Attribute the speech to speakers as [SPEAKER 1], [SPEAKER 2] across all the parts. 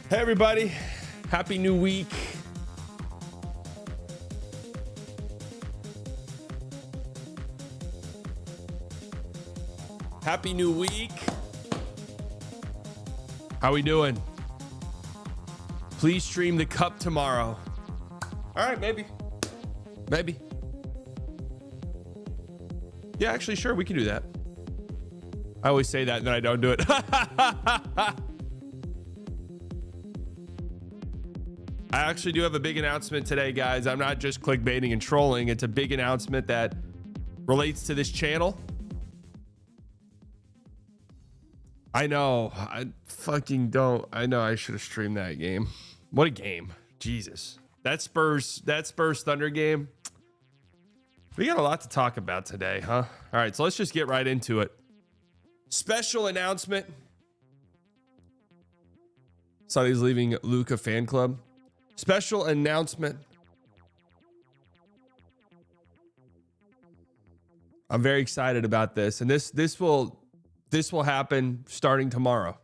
[SPEAKER 1] Hey everybody, happy new week. Happy new week. How we doing? Please stream the cup tomorrow. All right, maybe. Yeah, actually, sure, we can do that. I always say that and then I don't do it. I actually do have a big announcement today, guys. I'm not just clickbaiting and trolling. It's a big announcement that relates to this channel. I know. I fucking don't. I know I should have streamed that game. What a game. Jesus. That Spurs-Thunder game. We got a lot to talk about today, huh? All right, so let's just get right into it. Special announcement. Saw he's leaving Luca fan club. Special announcement. I'm very excited about this, and this will happen starting tomorrow.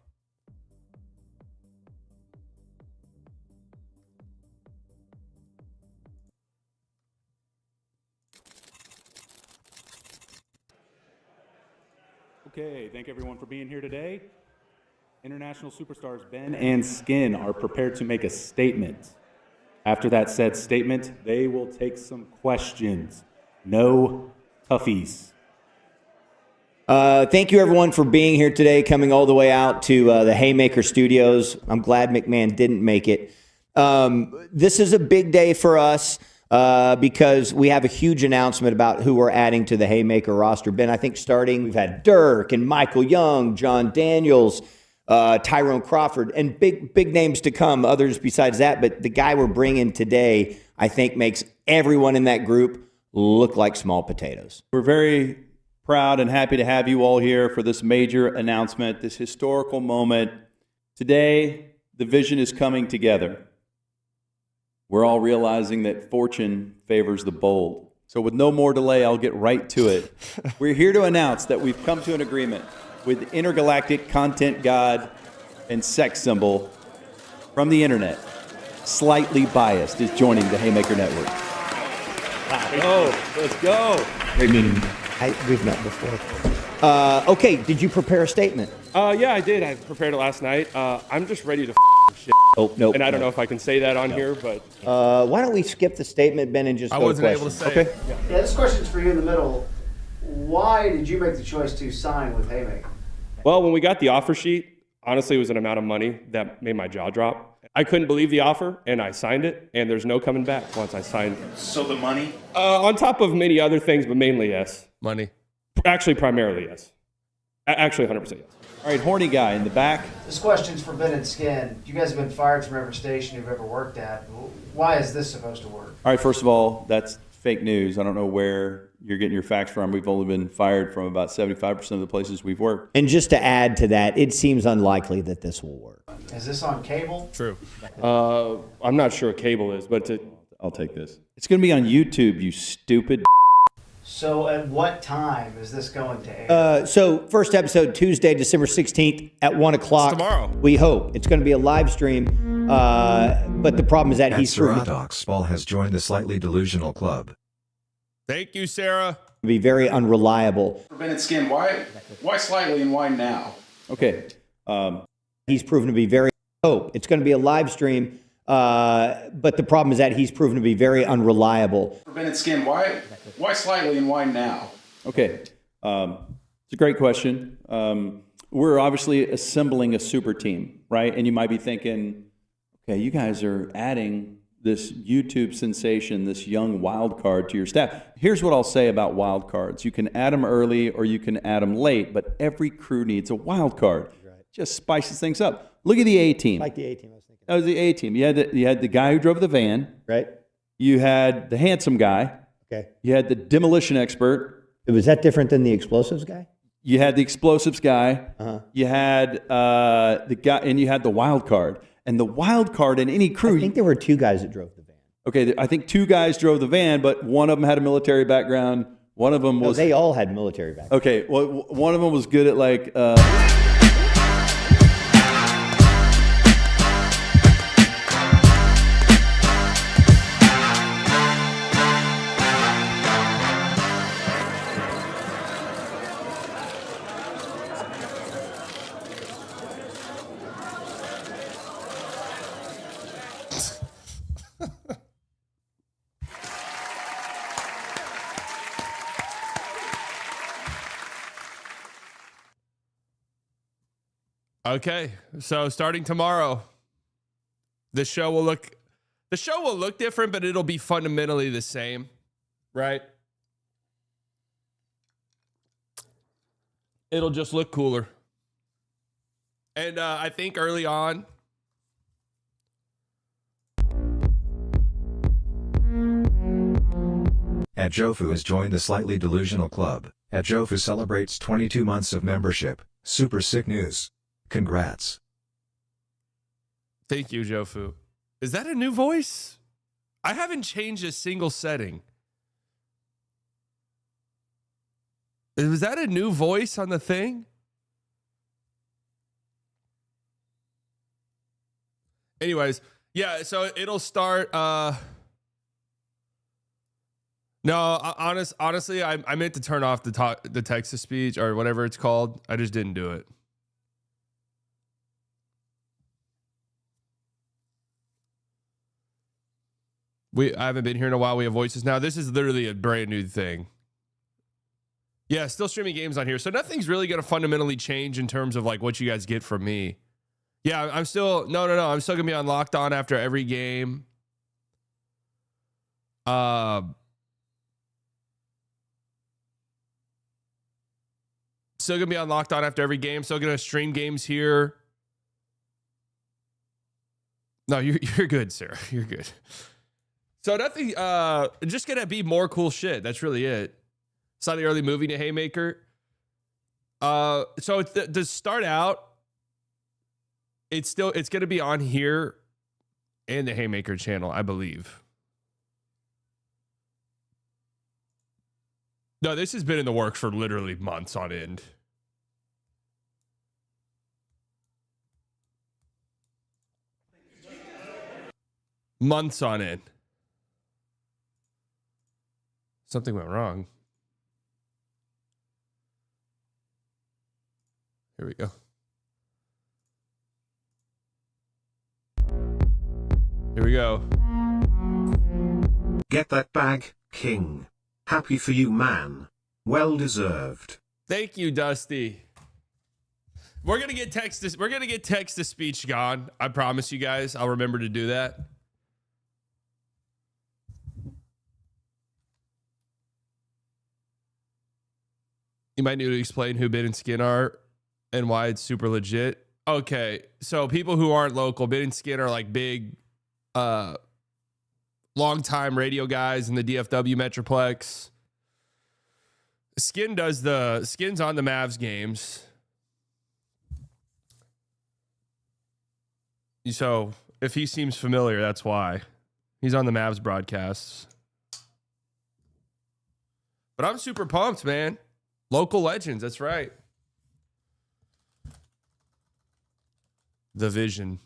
[SPEAKER 2] Okay, thank everyone for being here today. International superstars Ben and Skin are prepared to make a statement. After that said statement, they will take some questions. No toughies.
[SPEAKER 3] Thank you, everyone, for being here today, coming all the way out to the Haymaker Studios. I'm glad McMahon didn't make it. This is a big day for us because we have a huge announcement about who we're adding to the Haymaker roster. Ben, I think starting, we've had Dirk and Michael Young, John Daniels, Tyrone Crawford, and big names to come, others besides that. But the guy we're bringing today, I think, makes everyone in that group look like small potatoes.
[SPEAKER 4] We're very proud and happy to have you all here for this major announcement, this historical moment. Today, the vision is coming together. We're all realizing that fortune favors the bold. So with no more delay, I'll get right to it. We're here to announce that we've come to an agreement with intergalactic content god and sex symbol from the internet. Slightly Biased is joining the Haymaker Network.
[SPEAKER 2] Let's go.
[SPEAKER 3] We've met before. Okay, did you prepare a statement?
[SPEAKER 1] Yeah, I did. I prepared it last night. I'm just ready to shit.
[SPEAKER 3] Oh, no.
[SPEAKER 1] And I don't know if I can say that on here, but
[SPEAKER 3] Why don't we skip the statement, Ben, and just
[SPEAKER 1] I
[SPEAKER 3] go
[SPEAKER 1] wasn't
[SPEAKER 3] to
[SPEAKER 1] able to
[SPEAKER 3] questions?
[SPEAKER 1] say.
[SPEAKER 3] Okay.
[SPEAKER 1] It.
[SPEAKER 5] Yeah, this question's for you in the middle. Why did you make the choice to sign with Haymaker?
[SPEAKER 1] Well, when we got the offer sheet, honestly, it was an amount of money that made my jaw drop. I couldn't believe the offer, and I signed it, and there's no coming back once I signed it.
[SPEAKER 2] So the money?
[SPEAKER 1] On top of many other things, but mainly yes.
[SPEAKER 6] Money.
[SPEAKER 1] Actually, primarily yes. Actually, 100% yes.
[SPEAKER 4] All right, horny guy in the back.
[SPEAKER 5] This question's for Ben and Skin. You guys have been fired from every station you've ever worked at. Why is this supposed to work?
[SPEAKER 4] All right, first of all, that's fake news. I don't know where you're getting your facts from. We've only been fired from about 75% of the places we've worked.
[SPEAKER 3] And just to add to that, it seems unlikely that this will work.
[SPEAKER 5] Is this on cable?
[SPEAKER 6] True.
[SPEAKER 1] I'm not sure what cable is, but
[SPEAKER 4] I'll take this. It's going to be on YouTube, you stupid.
[SPEAKER 5] So at what time is this going to air?
[SPEAKER 3] So first episode, Tuesday, December 16th at 1 o'clock.
[SPEAKER 6] tomorrow.
[SPEAKER 3] We hope. It's going to be a live stream. But the problem is that he's proven to
[SPEAKER 7] Oxball has joined the Slightly Delusional Club.
[SPEAKER 6] Thank you, Sarah.
[SPEAKER 3] be very unreliable.
[SPEAKER 8] For Ben and Skin, why slightly and why now?
[SPEAKER 4] Okay.
[SPEAKER 3] He's proven to be very hope. It's going to be a live stream. But the problem is that he's proven to be very unreliable.
[SPEAKER 8] For Ben and Skin, why slightly and why now?
[SPEAKER 4] Okay. It's a great question. We're obviously assembling a super team, right? And you might be thinking, okay, you guys are adding this YouTube sensation, this young wild card to your staff. Here's what I'll say about wild cards. You can add them early or you can add them late, but every crew needs a wild card. Right. Just spices things up. Look at the A-team.
[SPEAKER 3] Like the A-team, I was thinking.
[SPEAKER 4] That was the A-team. You had the guy who drove the van.
[SPEAKER 3] Right.
[SPEAKER 4] You had the handsome guy.
[SPEAKER 3] Okay.
[SPEAKER 4] You had the demolition expert.
[SPEAKER 3] Was that different than the explosives guy?
[SPEAKER 4] You had the explosives guy.
[SPEAKER 3] Uh-huh.
[SPEAKER 4] You had the guy, and you had the wild card. And the wild card in any crew.
[SPEAKER 3] I think there were two guys that drove the van.
[SPEAKER 4] Okay, I think two guys drove the van, but one of them had a military background. One of them was.
[SPEAKER 3] No, they all had military background.
[SPEAKER 4] Okay, well, one of them was good at like.
[SPEAKER 6] Okay, so starting tomorrow, the show will look different, but it'll be fundamentally the same, right? It'll just look cooler. And I think early on,
[SPEAKER 7] Adjofu has joined the Slightly Delusional Club. Adjofu celebrates 22 months of membership. Super sick news. Congrats.
[SPEAKER 6] thank you, Jofu. Is that a new voice? I haven't changed a single setting. Was that a new voice on the thing? Anyways, yeah, so it'll start. Honestly, I meant to turn off the text to speech or whatever it's called. I just didn't do it. I haven't been here in a while. We have voices now. This is literally a brand new thing. Yeah, still streaming games on here. So nothing's really going to fundamentally change in terms of like what you guys get from me. Yeah, I'm still, no. I'm still going to be on Locked On after every game. Still going to be on Locked On after every game. Still going to stream games here. No, you're good, Sarah. You're good. So nothing, just going to be more cool shit. That's really it. Saw the early movie to Haymaker. So to start out, it's going to be on here and the Haymaker channel, I believe. No, this has been in the works for literally months on end. Months on end. Something went wrong. Here we go. Here we go.
[SPEAKER 9] Get that bag, King. Happy for you, man. Well deserved.
[SPEAKER 6] Thank you, Dusty. We're gonna get text to speech gone. I promise you guys. I'll remember to do that. You might need to explain who Bid and Skin are and why it's super legit. Okay, so people who aren't local, Bid and Skin are like big, long-time radio guys in the DFW Metroplex. Skin's on the Mavs games. So if he seems familiar, that's why. He's on the Mavs broadcasts. But I'm super pumped, man. Local legends, that's right. The Vision.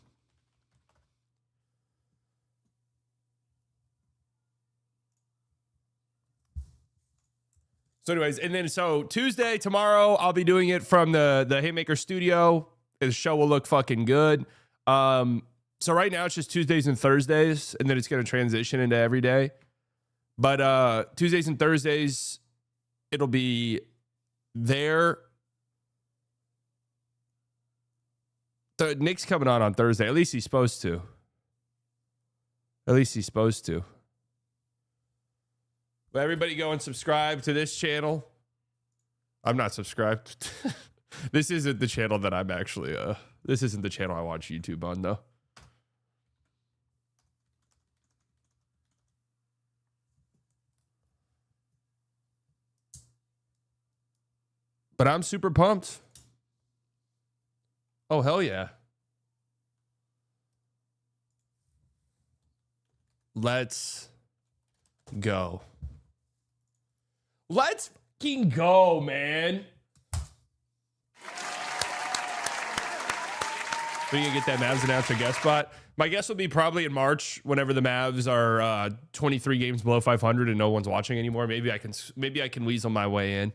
[SPEAKER 6] So anyways, and then so Tuesday, tomorrow, I'll be doing it from the Haymaker studio. The show will look fucking good. So right now it's just Tuesdays and Thursdays, and then it's going to transition into every day. But Tuesdays and Thursdays, it'll be there. Nick's coming on Thursday. At least he's supposed to. But everybody go and subscribe to this channel. I'm not subscribed. This isn't the channel that I'm actually, this isn't the channel I watch YouTube on, though. But I'm super pumped. Oh, hell yeah. Let's go. Let's fucking go, man. We can get that Mavs announcer guest spot. My guess will be probably in March, whenever the Mavs are 23 games below 500 and no one's watching anymore. Maybe I can weasel my way in.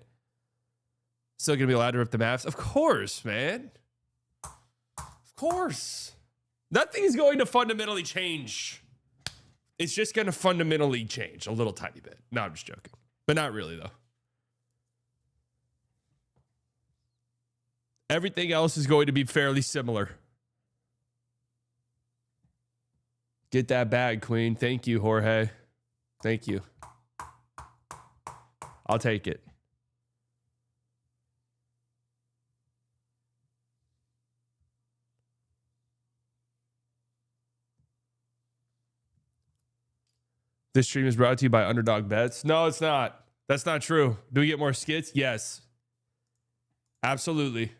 [SPEAKER 6] Still gonna be allowed to rip the Mavs? Of course, man. Of course. Nothing is going to fundamentally change. It's just going to fundamentally change a little tiny bit. No, I'm just joking. But not really, though. Everything else is going to be fairly similar. Get that bag, Queen. Thank you, Jorge. Thank you. I'll take it. This stream is brought to you by Underdog Bets. No, it's not. That's not true. Do we get more skits? Yes. Absolutely.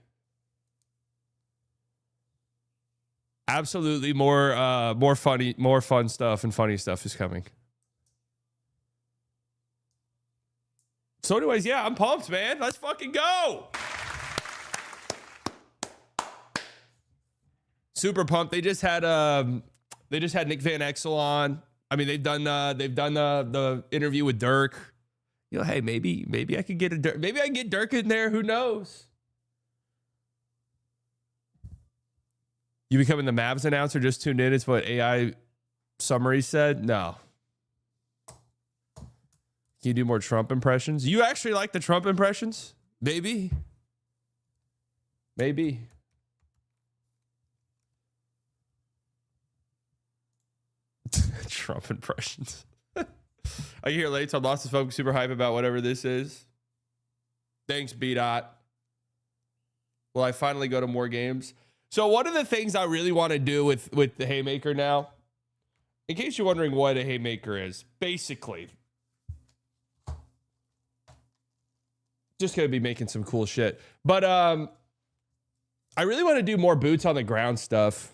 [SPEAKER 6] Absolutely. More fun stuff and funny stuff is coming. So anyways, yeah, I'm pumped, man. Let's fucking go. Super pumped. They just had Nick Van Exel on. I mean, they've done the interview with Dirk. You know, hey, maybe I could get maybe I can get Dirk in there. Who knows? You becoming the Mavs announcer? Just tuned in. It's what AI summary said. No, Can you do more Trump impressions? You actually like the Trump impressions? Maybe. Maybe. Trump impressions. I hear late, so lots of folks super hype about whatever this is. Thanks, B-Dot. Will I finally go to more games? So one of the things I really want to do with the Haymaker now, in case you're wondering what a Haymaker is, basically, just going to be making some cool shit. But I really want to do more boots on the ground stuff.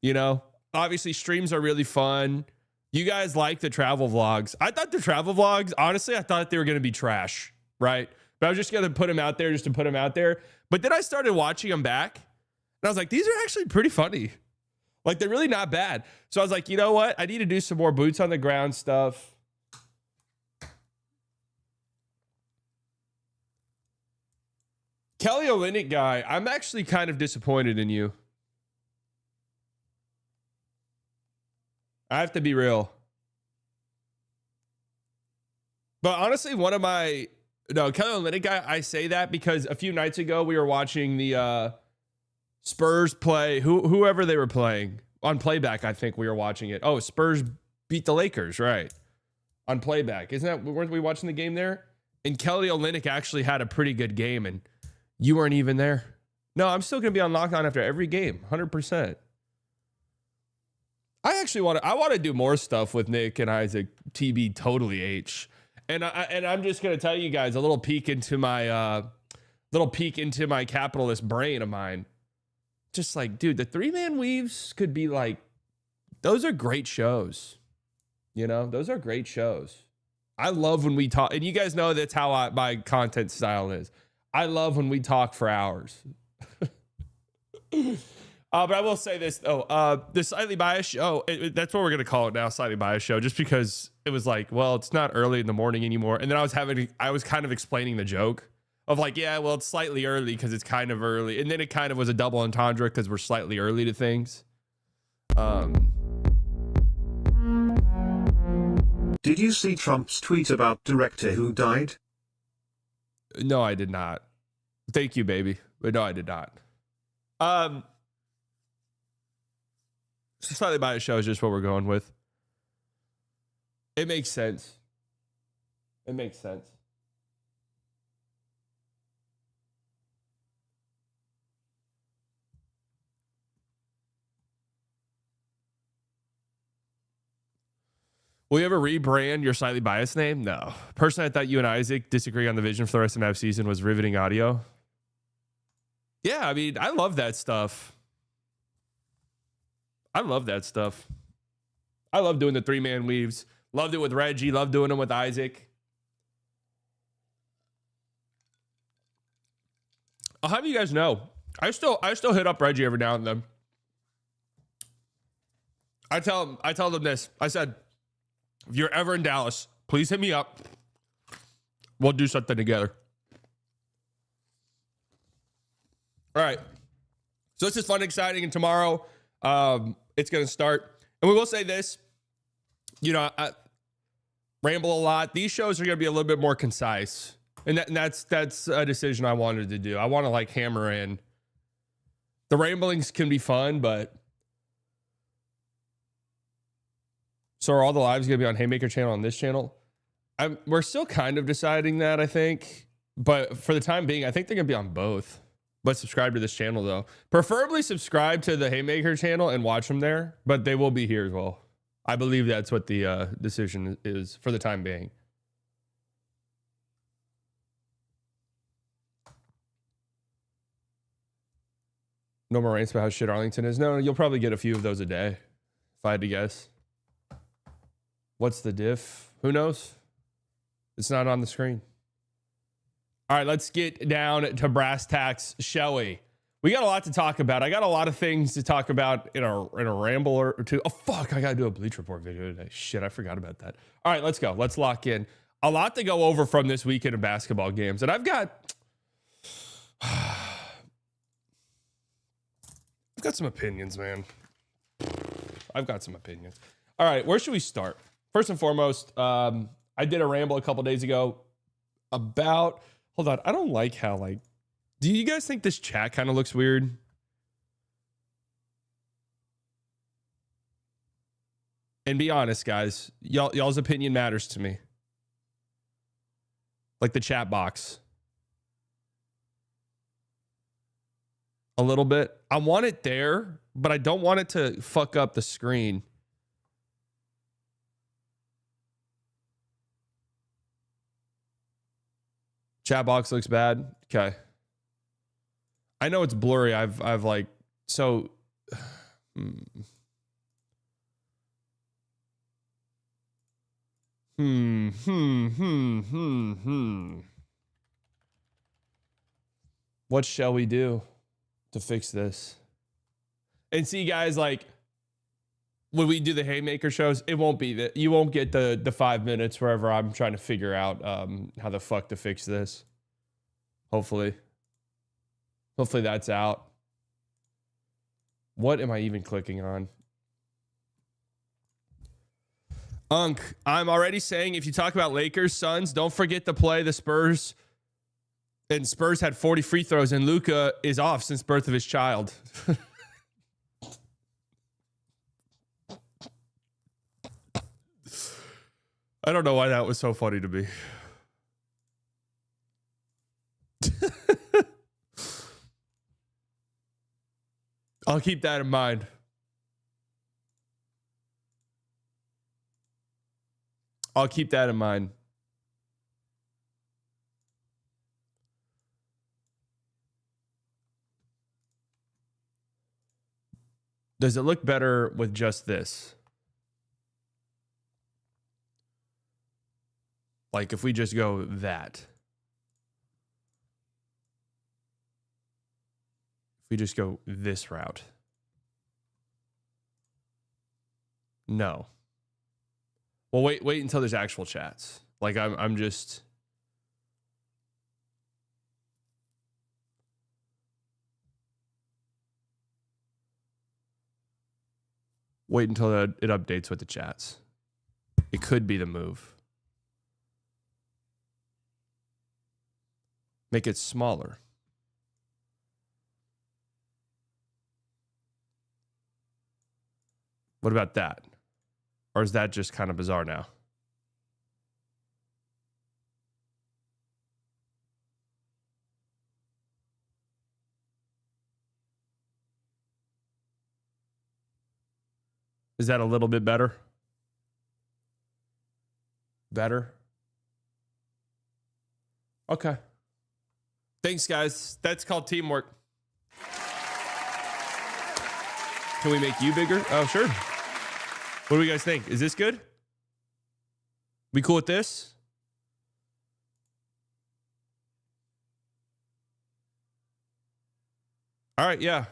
[SPEAKER 6] You know, obviously streams are really fun. You guys like the travel vlogs. I thought the travel vlogs, honestly, I thought they were going to be trash, right? But I was just going to put them out there just to put them out there. But then I started watching them back, and I was like, these are actually pretty funny. Like, they're really not bad. So I was like, you know what? I need to do some more boots on the ground stuff. Kelly Olynyk guy, I'm actually kind of disappointed in you. I have to be real. But honestly, Kelly Olynyk guy, I say that because a few nights ago we were watching the Spurs play, whoever they were playing on playback. I think we were watching it. Oh, Spurs beat the Lakers, right? On playback. Weren't we watching the game there? And Kelly Olynyk actually had a pretty good game, and you weren't even there. No, I'm still going to be on lockdown after every game, 100%. I want to do more stuff with Nick and Isaac, TB totally H. And I'm just going to tell you guys a little peek into my capitalist brain of mine. Just like, dude, the 3-man weaves could be like, those are great shows. You know, those are great shows. I love when we talk, and you guys know that's how my content style is. I love when we talk for hours. But I will say this, though. The Slightly Biased Show, that's what we're going to call it now, Slightly Biased Show, just because it was like, well, it's not early in the morning anymore. And then I was kind of explaining the joke of like, yeah, well, it's slightly early because it's kind of early. And then it kind of was a double entendre because we're slightly early to things.
[SPEAKER 9] Did you see Trump's tweet about director who died?
[SPEAKER 6] No, I did not. Thank you, baby. But no, I did not. Slightly Biased Show is just what we're going with. It makes sense. It makes sense. Will you ever rebrand your Slightly Biased name? No. Personally, I thought you and Isaac disagree on the vision for the rest of the Mavs season was riveting audio. Yeah, I mean, I love that stuff. I love that stuff. I love doing the 3-man weaves. Loved it with Reggie. Loved doing them with Isaac. I'll have you guys know, I still hit up Reggie every now and then. I tell them this. I said, if you're ever in Dallas, please hit me up. We'll do something together. All right. So this is fun, exciting, and tomorrow it's going to start. And we will say this, you know, I ramble a lot. These shows are going to be a little bit more concise. And that's a decision I wanted to do. I want to like hammer in. The ramblings can be fun, but so are all the lives going to be on Haymaker channel on this channel? We're still kind of deciding that, I think. But for the time being, I think they're going to be on both. But subscribe to this channel, though. Preferably subscribe to the Haymaker channel and watch them there. But they will be here as well. I believe that's what the decision is for the time being. No more rants about how shit Arlington is. No, you'll probably get a few of those a day, if I had to guess. What's the diff? Who knows? It's not on the screen. All right, let's get down to brass tacks, shall we? We got a lot to talk about. I got a lot of things to talk about in a ramble or two. Oh, fuck, I got to do a Bleach Report video today. Shit, I forgot about that. All right, let's go. Let's lock in. A lot to go over from this weekend of basketball games. And I've got some opinions, man. I've got some opinions. All right, where should we start? First and foremost, I I did a ramble a couple days ago about, hold on, I don't like how, like, do you guys think this chat kind of looks weird? And be honest, guys, y'all's opinion matters to me. Like the chat box. A little bit. I want it there, but I don't want it to fuck up the screen. Chat box looks bad. Okay. I know it's blurry. I've like, so What shall we do to fix this? And see, guys, like when we do the Haymaker shows, it won't be that you won't get the 5 minutes wherever I'm trying to figure out how the fuck to fix this. Hopefully that's out. What am I even clicking on? Unk, I'm already saying if you talk about Lakers, Suns, don't forget to play the Spurs. And Spurs had 40 free throws, and Luca is off since birth of his child. I don't know why that was so funny to me. I'll keep that in mind. I'll keep that in mind. Does it look better with just this? Like if we just go that. If we just go this route. No. Well, wait until there's actual chats. Like I'm just. Wait until it updates with the chats. It could be the move. Make it smaller. What about that? Or is that just kind of bizarre now? Is that a little bit better? Better? Okay. Thanks, guys. That's called teamwork. Can we make you bigger? Oh, sure. What do you guys think? Is this good? We cool with this? All right, yeah.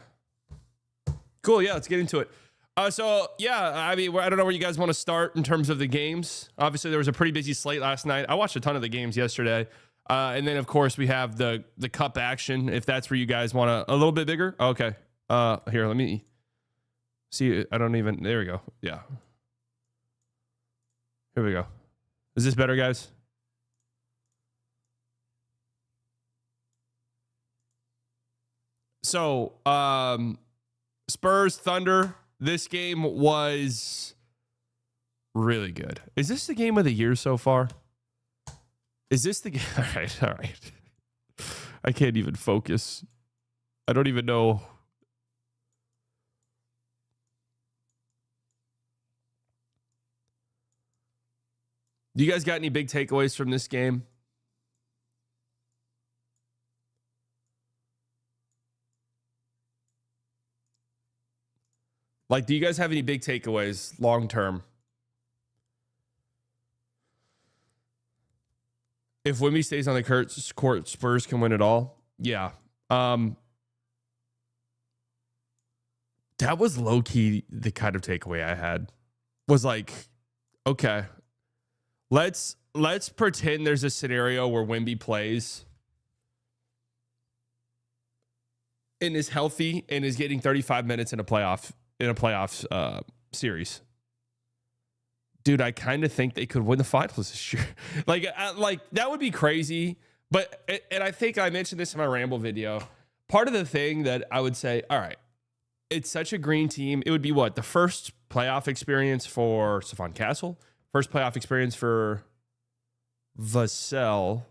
[SPEAKER 6] Cool, yeah, let's get into it. So, yeah, I mean, I don't know where you guys want to start in terms of the games. Obviously, there was a pretty busy slate last night. I watched a ton of the games yesterday. And then, of course, we have the cup action, if that's where you guys want a little bit bigger. Okay. Here, let me see. I don't even, there we go. Yeah. Here we go. Is this better, guys? So, Spurs-Thunder. This game was really good. Is this the game of the year so far? Is this the game? All right. I can't even focus. I don't even know. Do you guys got any big takeaways from this game? Like, do you guys have any big takeaways long term? If Wemby stays on the court, Spurs can win it all. Yeah. That was low key the kind of takeaway I had. Was like, okay, let's pretend there's a scenario where Wemby plays and is healthy and is getting 35 minutes in a playoff series. dude, I kind of think they could win the finals this year. like that would be crazy. But, and I think I mentioned this in my Ramble video. Part of the thing that I would say, all right, it's such a green team. It would be what? The first playoff experience for Stephon Castle, first playoff experience for Vassell.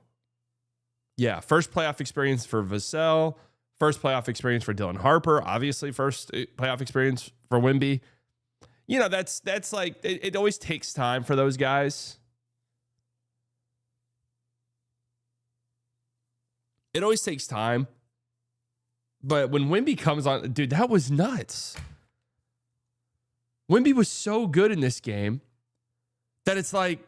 [SPEAKER 6] Yeah, first playoff experience for Vassell, first playoff experience for Dylan Harper, obviously first playoff experience for Wemby. You know, that's like, it always takes time for those guys. It always takes time. But when Wemby comes on, dude, that was nuts. Wemby was so good in this game that it's like,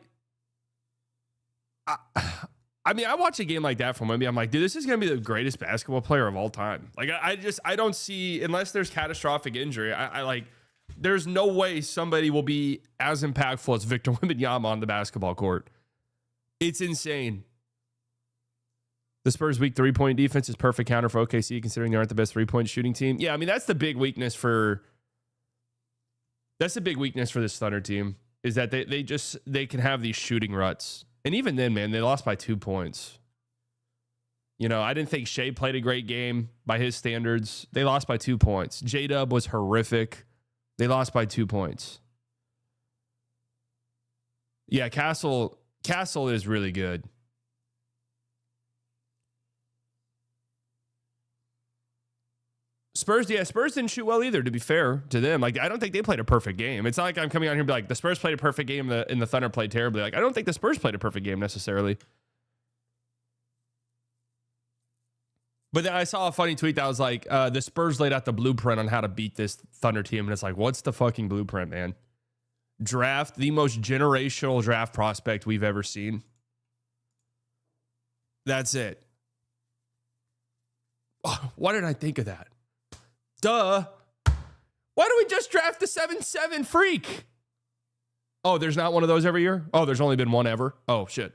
[SPEAKER 6] I mean, I watch a game like that from Wemby. I'm like, dude, this is going to be the greatest basketball player of all time. Like, I don't see, unless there's catastrophic injury, I like, there's no way somebody will be as impactful as Victor Wembanyama on the basketball court. It's insane. The Spurs' weak three-point defense is perfect counter for OKC, considering they aren't the best three-point shooting team. Yeah, I mean, that's the big weakness for this Thunder team, is that they can have these shooting ruts. And even then, man, they lost by 2 points. You know, I didn't think Shea played a great game by his standards. They lost by 2 points. J-Dub was horrific. They lost by 2 points. Yeah, Castle is really good. Spurs didn't shoot well either, to be fair to them. Like, I don't think they played a perfect game. It's not like I'm coming out here and be like, the Spurs played a perfect game and the Thunder played terribly. Like, I don't think the Spurs played a perfect game necessarily. But then I saw a funny tweet that was like, the Spurs laid out the blueprint on how to beat this Thunder team. And it's like, what's the fucking blueprint, man? Draft the most generational draft prospect we've ever seen. That's it. Oh, why didn't I think of that? Duh. Why don't we just draft the 7-7 freak? Oh, there's not one of those every year? Oh, there's only been one ever? Oh, shit.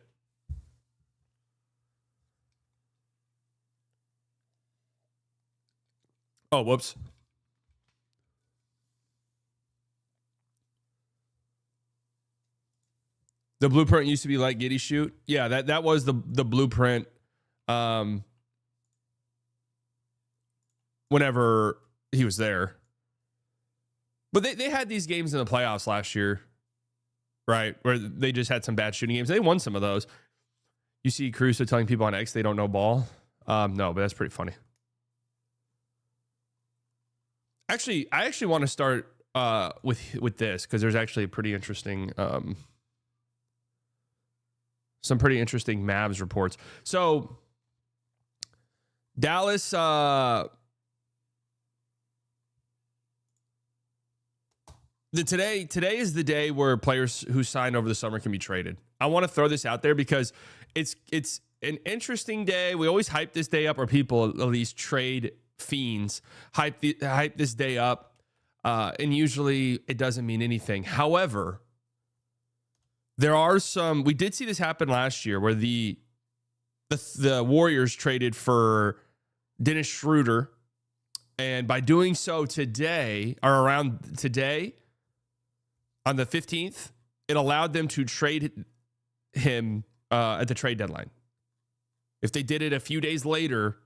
[SPEAKER 6] Oh, whoops. The blueprint used to be like Giddy shoot. Yeah, that was the blueprint. Whenever he was there. But they had these games in the playoffs last year, right? Where they just had some bad shooting games. They won some of those. You see Caruso telling people on X they don't know ball. No, but that's pretty funny. Actually, I actually want to start with this, because there's actually a pretty interesting some pretty interesting Mavs reports. So Dallas Today is the day where players who signed over the summer can be traded. I want to throw this out there because it's an interesting day. We always hype this day up, or people, at least trade fiends, hype this day up, and usually it doesn't mean anything. However, there are some. We did see this happen last year, where the Warriors traded for Dennis Schroeder, and by doing so today, or around today, on the 15th, it allowed them to trade him at the trade deadline. If they did it a few days later,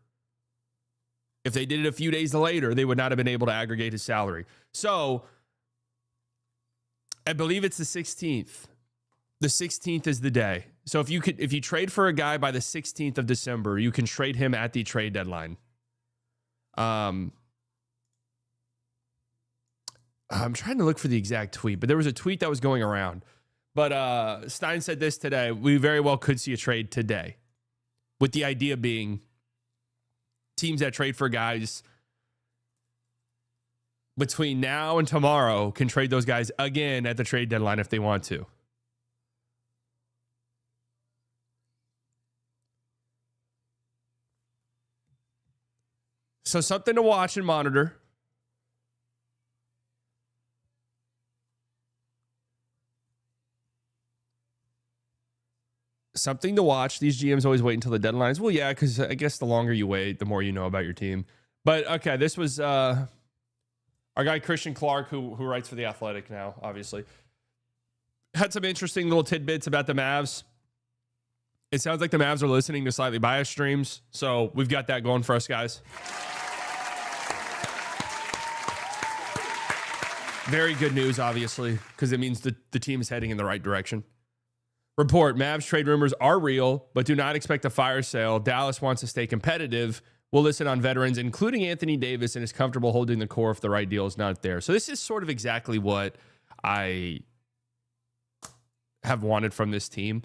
[SPEAKER 6] they would not have been able to aggregate his salary. So I believe it's the 16th. The 16th is the day. So if you trade for a guy by the 16th of December, you can trade him at the trade deadline. I'm trying to look for the exact tweet, but there was a tweet that was going around. But Stein said this today. We very well could see a trade today, with the idea being teams that trade for guys between now and tomorrow can trade those guys again at the trade deadline if they want to. So something to watch and monitor. Something to watch. These GMs always wait until the deadlines. Well, yeah, because I guess the longer you wait, the more you know about your team. But okay, this was our guy Christian Clark, who writes for The Athletic now, obviously. Had some interesting little tidbits about the Mavs. It sounds like the Mavs are listening to Slightly Biased streams, so we've got that going for us, guys. Very good news, obviously, because it means the team is heading in the right direction. Report, Mavs trade rumors are real, but do not expect a fire sale. Dallas wants to stay competitive. We'll listen on veterans, including Anthony Davis, and is comfortable holding the core if the right deal is not there. So this is sort of exactly what I have wanted from this team.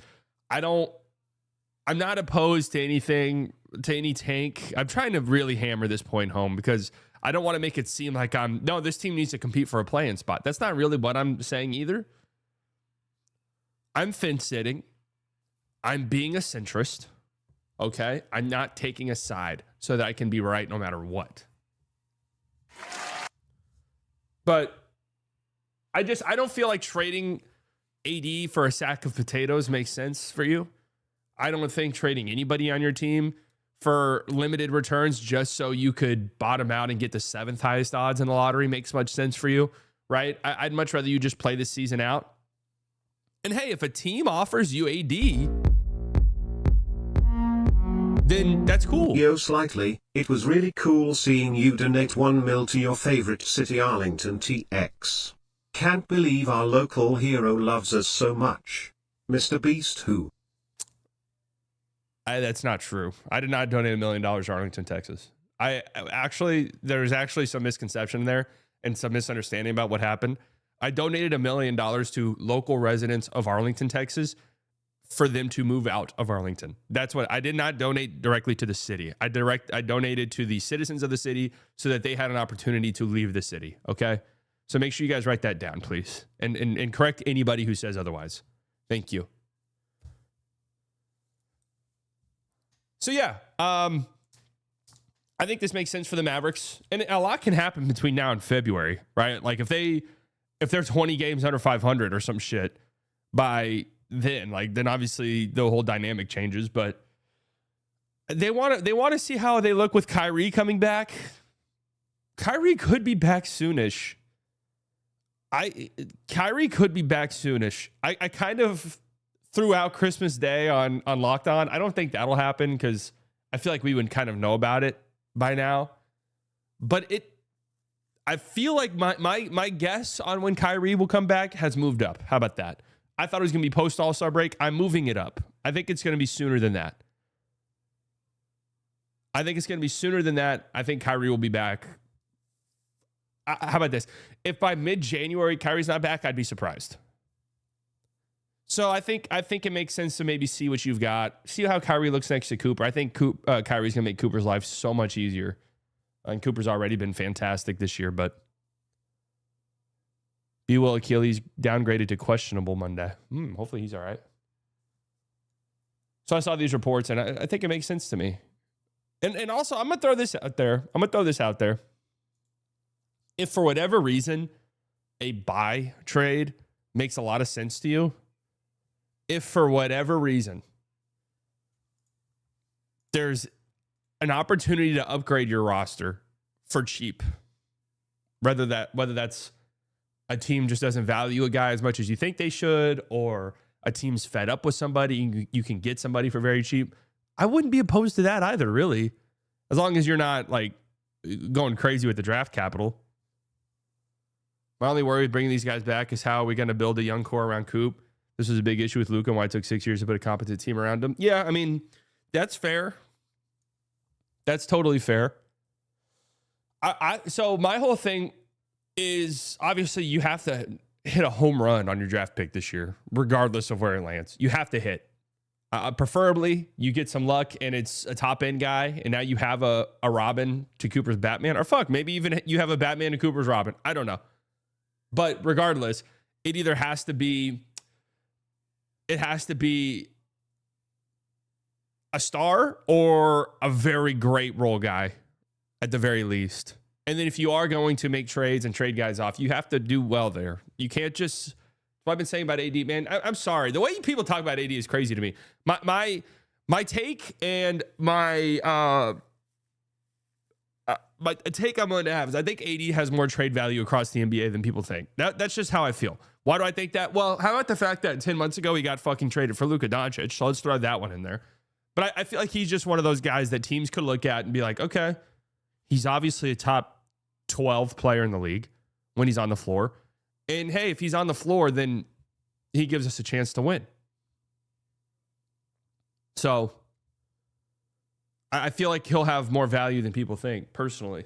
[SPEAKER 6] I'm not opposed to anything, to any tank. I'm trying to really hammer this point home because I don't want to make it seem like no, this team needs to compete for a play-in spot. That's not really what I'm saying either. I'm fence sitting. I'm being a centrist. Okay? I'm not taking a side so that I can be right no matter what. But I don't feel like trading AD for a sack of potatoes makes sense for you. I don't think trading anybody on your team for limited returns just so you could bottom out and get the 7th highest odds in the lottery makes much sense for you, right? I'd much rather you just play this season out. And hey, if a team offers you AD, then that's cool.
[SPEAKER 9] Yo, Slightly, it was really cool seeing you donate 1 mil to your favorite city, Arlington TX. Can't believe our local hero loves us so much. Mr. Beast who?
[SPEAKER 6] That's not true. I did not donate $1 million to Arlington, Texas. There's actually some misconception there and some misunderstanding about what happened. I donated $1 million to local residents of Arlington, Texas, for them to move out of Arlington. That's what I did not donate directly to the city. I donated to the citizens of the city so that they had an opportunity to leave the city. Okay. So make sure you guys write that down, please. And correct anybody who says otherwise. Thank you. So yeah, I think this makes sense for the Mavericks, and a lot can happen between now and February, right? Like if they're 20 games under 500 or some shit by then obviously the whole dynamic changes. But they want to see how they look with Kyrie coming back. Kyrie could be back soonish. Kyrie could be back soonish. I kind of threw out Christmas Day on Locked On. I don't think that'll happen because I feel like we would kind of know about it by now. But I feel like my guess on when Kyrie will come back has moved up. How about that? I thought it was going to be post All-Star break. I'm moving it up. I think it's going to be sooner than that. I think Kyrie will be back. How about this? If by mid-January Kyrie's not back, I'd be surprised. So I think it makes sense to maybe see what you've got. See how Kyrie looks next to Cooper. I think Kyrie's going to make Cooper's life so much easier. And Cooper's already been fantastic this year, but B. Will Achilles downgraded to questionable Monday. Hopefully he's all right. So I saw these reports, and I think it makes sense to me. And also, I'm going to throw this out there. If for whatever reason a buy trade makes a lot of sense to you, if for whatever reason there's an opportunity to upgrade your roster for cheap, whether that's a team just doesn't value a guy as much as you think they should, or a team's fed up with somebody, you can get somebody for very cheap, I wouldn't be opposed to that either, really, as long as you're not like going crazy with the draft capital. My only worry with bringing these guys back is how are we going to build a young core around Coop? This was a big issue with Luca and why it took 6 years to put a competent team around him. Yeah, I mean, that's fair. That's totally fair. So my whole thing is obviously you have to hit a home run on your draft pick this year, regardless of where it lands. You have to hit. Preferably, you get some luck and it's a top-end guy, and now you have a Robin to Cooper's Batman. Or maybe even you have a Batman to Cooper's Robin. I don't know. But regardless, it either has to be a star or a very great role guy at the very least. And then if you are going to make trades and trade guys off, you have to do well there. You can't just, what I've been saying about AD, man, I'm sorry. The way people talk about AD is crazy to me. My take and my take I'm going to have is I think AD has more trade value across the NBA than people think. That's just how I feel. Why do I think that? Well, how about the fact that 10 months ago he got fucking traded for Luca Doncic? So let's throw that one in there. But I feel like he's just one of those guys that teams could look at and be like, okay, he's obviously a top 12 player in the league when he's on the floor. And hey, if he's on the floor, then he gives us a chance to win. So I feel like he'll have more value than people think, personally.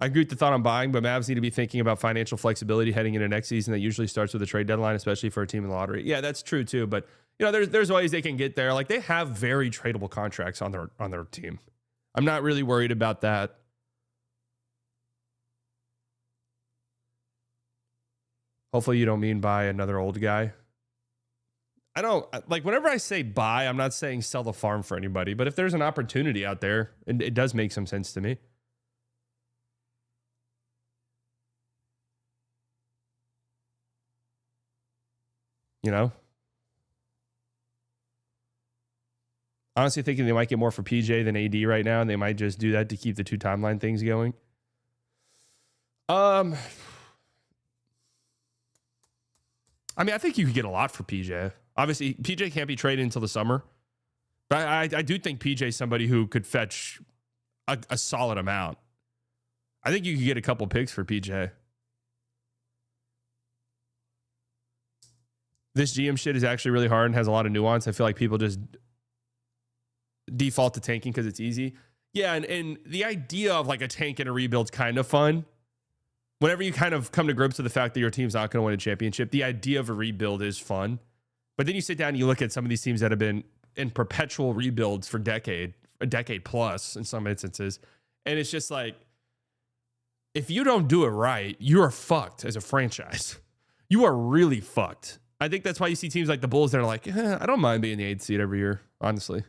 [SPEAKER 6] I agree with the thought on buying, but Mavs need to be thinking about financial flexibility heading into next season. That usually starts with a trade deadline, especially for a team in the lottery. Yeah, that's true too. But you know, there's ways they can get there. Like they have very tradable contracts on their team. I'm not really worried about that. Hopefully you don't mean buy another old guy. I don't like whenever I say buy, I'm not saying sell the farm for anybody, but if there's an opportunity out there, it does make some sense to me. You know? Honestly thinking they might get more for PJ than AD right now, and they might just do that to keep the two timeline things going. I mean, I think you could get a lot for PJ. Obviously, PJ can't be traded until the summer. But I do think PJ is somebody who could fetch a solid amount. I think you could get a couple picks for PJ. This GM shit is actually really hard and has a lot of nuance. I feel like people just default to tanking because it's easy. Yeah, and the idea of like a tank and a rebuild's kind of fun. Whenever you kind of come to grips with the fact that your team's not going to win a championship, the idea of a rebuild is fun. But then you sit down and you look at some of these teams that have been in perpetual rebuilds for a decade plus in some instances. And it's just like, if you don't do it right, you are fucked as a franchise. You are really fucked. I think that's why you see teams like the Bulls that are like, I don't mind being the 8th seed every year, honestly.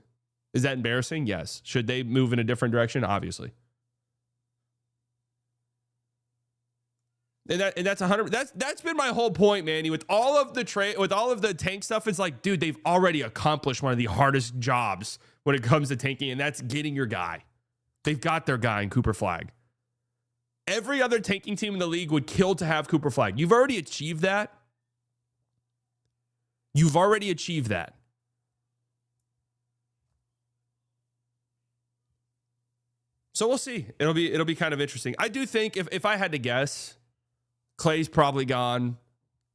[SPEAKER 6] Is that embarrassing? Yes. Should they move in a different direction? Obviously. And that's 100. That's been my whole point, Manny. With all of the tank stuff, it's like, dude, they've already accomplished one of the hardest jobs when it comes to tanking, and that's getting your guy. They've got their guy in Cooper Flagg. Every other tanking team in the league would kill to have Cooper Flagg. You've already achieved that. You've already achieved that. So we'll see. It'll be kind of interesting. I do think if I had to guess, Clay's probably gone.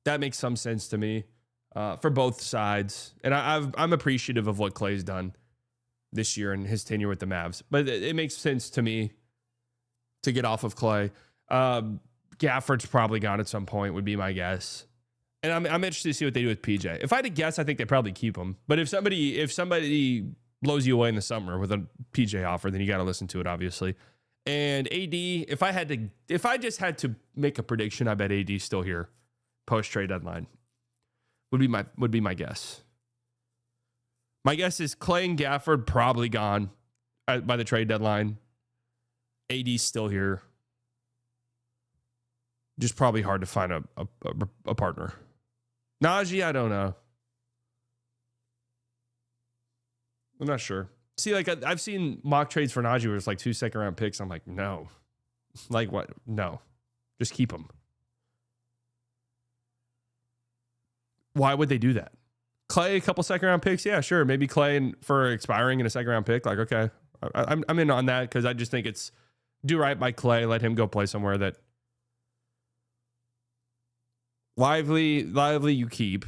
[SPEAKER 6] That makes some sense to me for both sides. And I'm appreciative of what Clay's done this year and his tenure with the Mavs. But it makes sense to me to get off of Clay. Gafford's probably gone at some point, would be my guess. And I'm interested to see what they do with PJ. If I had to guess, I think they probably keep him. But if somebody blows you away in the summer with a PJ offer, then you got to listen to it, obviously. And AD, if I just had to make a prediction, I bet AD's still here post trade deadline. Would be my guess. My guess is Clay and Gafford probably gone by the trade deadline. AD's still here. Just probably hard to find a partner. Najee, I don't know. I'm not sure. See, like I've seen mock trades for Najee where it's like 2 second-round picks. I'm like, no. Like what? No. Just keep him. Why would they do that? Clay, a couple second-round picks? Yeah, sure. Maybe Clay for expiring in a second-round pick. Like, okay. I'm in on that because I just think it's do right by Clay. Let him go play somewhere that Lively you keep.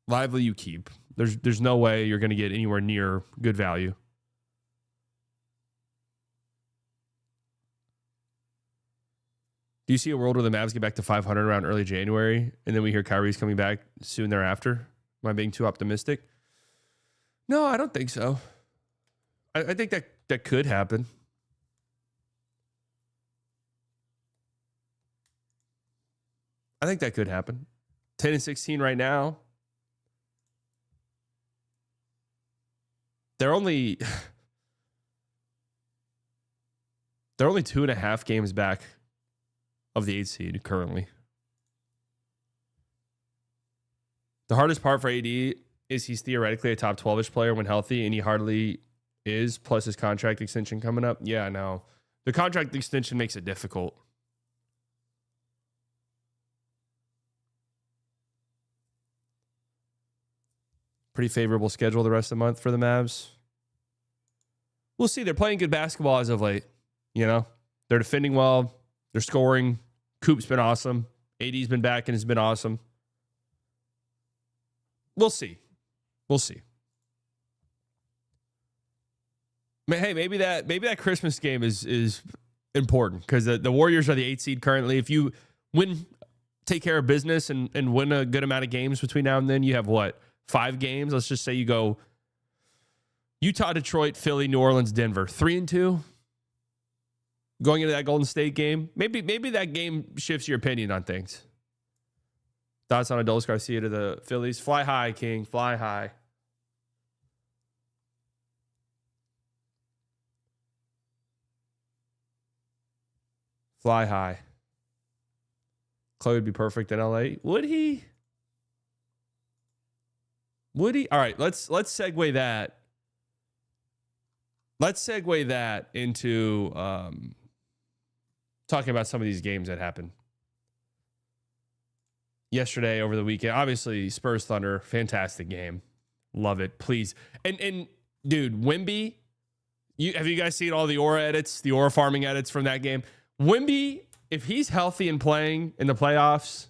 [SPEAKER 6] Lively you keep. There's no way you're going to get anywhere near good value. Do you see a world where the Mavs get back to 500 around early January, and then we hear Kyrie's coming back soon thereafter? Am I being too optimistic? No, I don't think so. I think that could happen. I think that could happen. 10-16 right now. They're only 2.5 games back of the 8th seed currently. The hardest part for AD is he's theoretically a top 12-ish player when healthy, and he hardly is, plus his contract extension coming up. Yeah, no. The contract extension makes it difficult. Pretty favorable schedule the rest of the month for the Mavs. We'll see. They're playing good basketball as of late. You know, they're defending well. They're scoring. Coop's been awesome. AD's been back and has been awesome. We'll see. We'll see. Hey, maybe that Christmas game is important because the Warriors are the 8th seed currently. If you take care of business and win a good amount of games between now and then, you have what? 5 games? Let's just say you go Utah, Detroit, Philly, New Orleans, Denver. 3-2 going into that Golden State game. Maybe that game shifts your opinion on things. Thoughts on Adolis Garcia to the Phillies? Fly high, King. Fly high. Fly high. Clay would be perfect in LA. Would he? Would he? All right, let's segue that. Let's segue that into talking about some of these games that happened yesterday, over the weekend. Obviously, Spurs-Thunder, fantastic game. Love it. Please. And dude, Wemby, have you guys seen all the aura edits, the aura farming edits from that game? Wemby, if he's healthy and playing in the playoffs,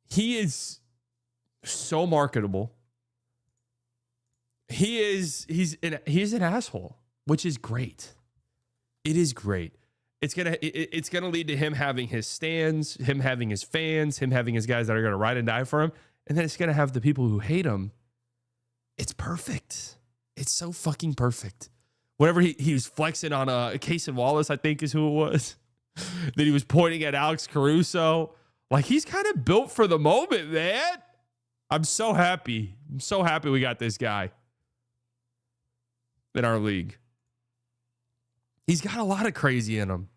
[SPEAKER 6] he is so marketable. He's an asshole, which is great. It is great. It's gonna lead to him having his stands, him having his fans, him having his guys that are gonna ride and die for him, and then it's gonna have the people who hate him. It's perfect. It's so fucking perfect. Whenever he was flexing on a Casey Wallace, I think is who it was. Then he was pointing at Alex Caruso. Like, he's kind of built for the moment, man. I'm so happy. I'm so happy we got this guy in our league. He's got a lot of crazy in him.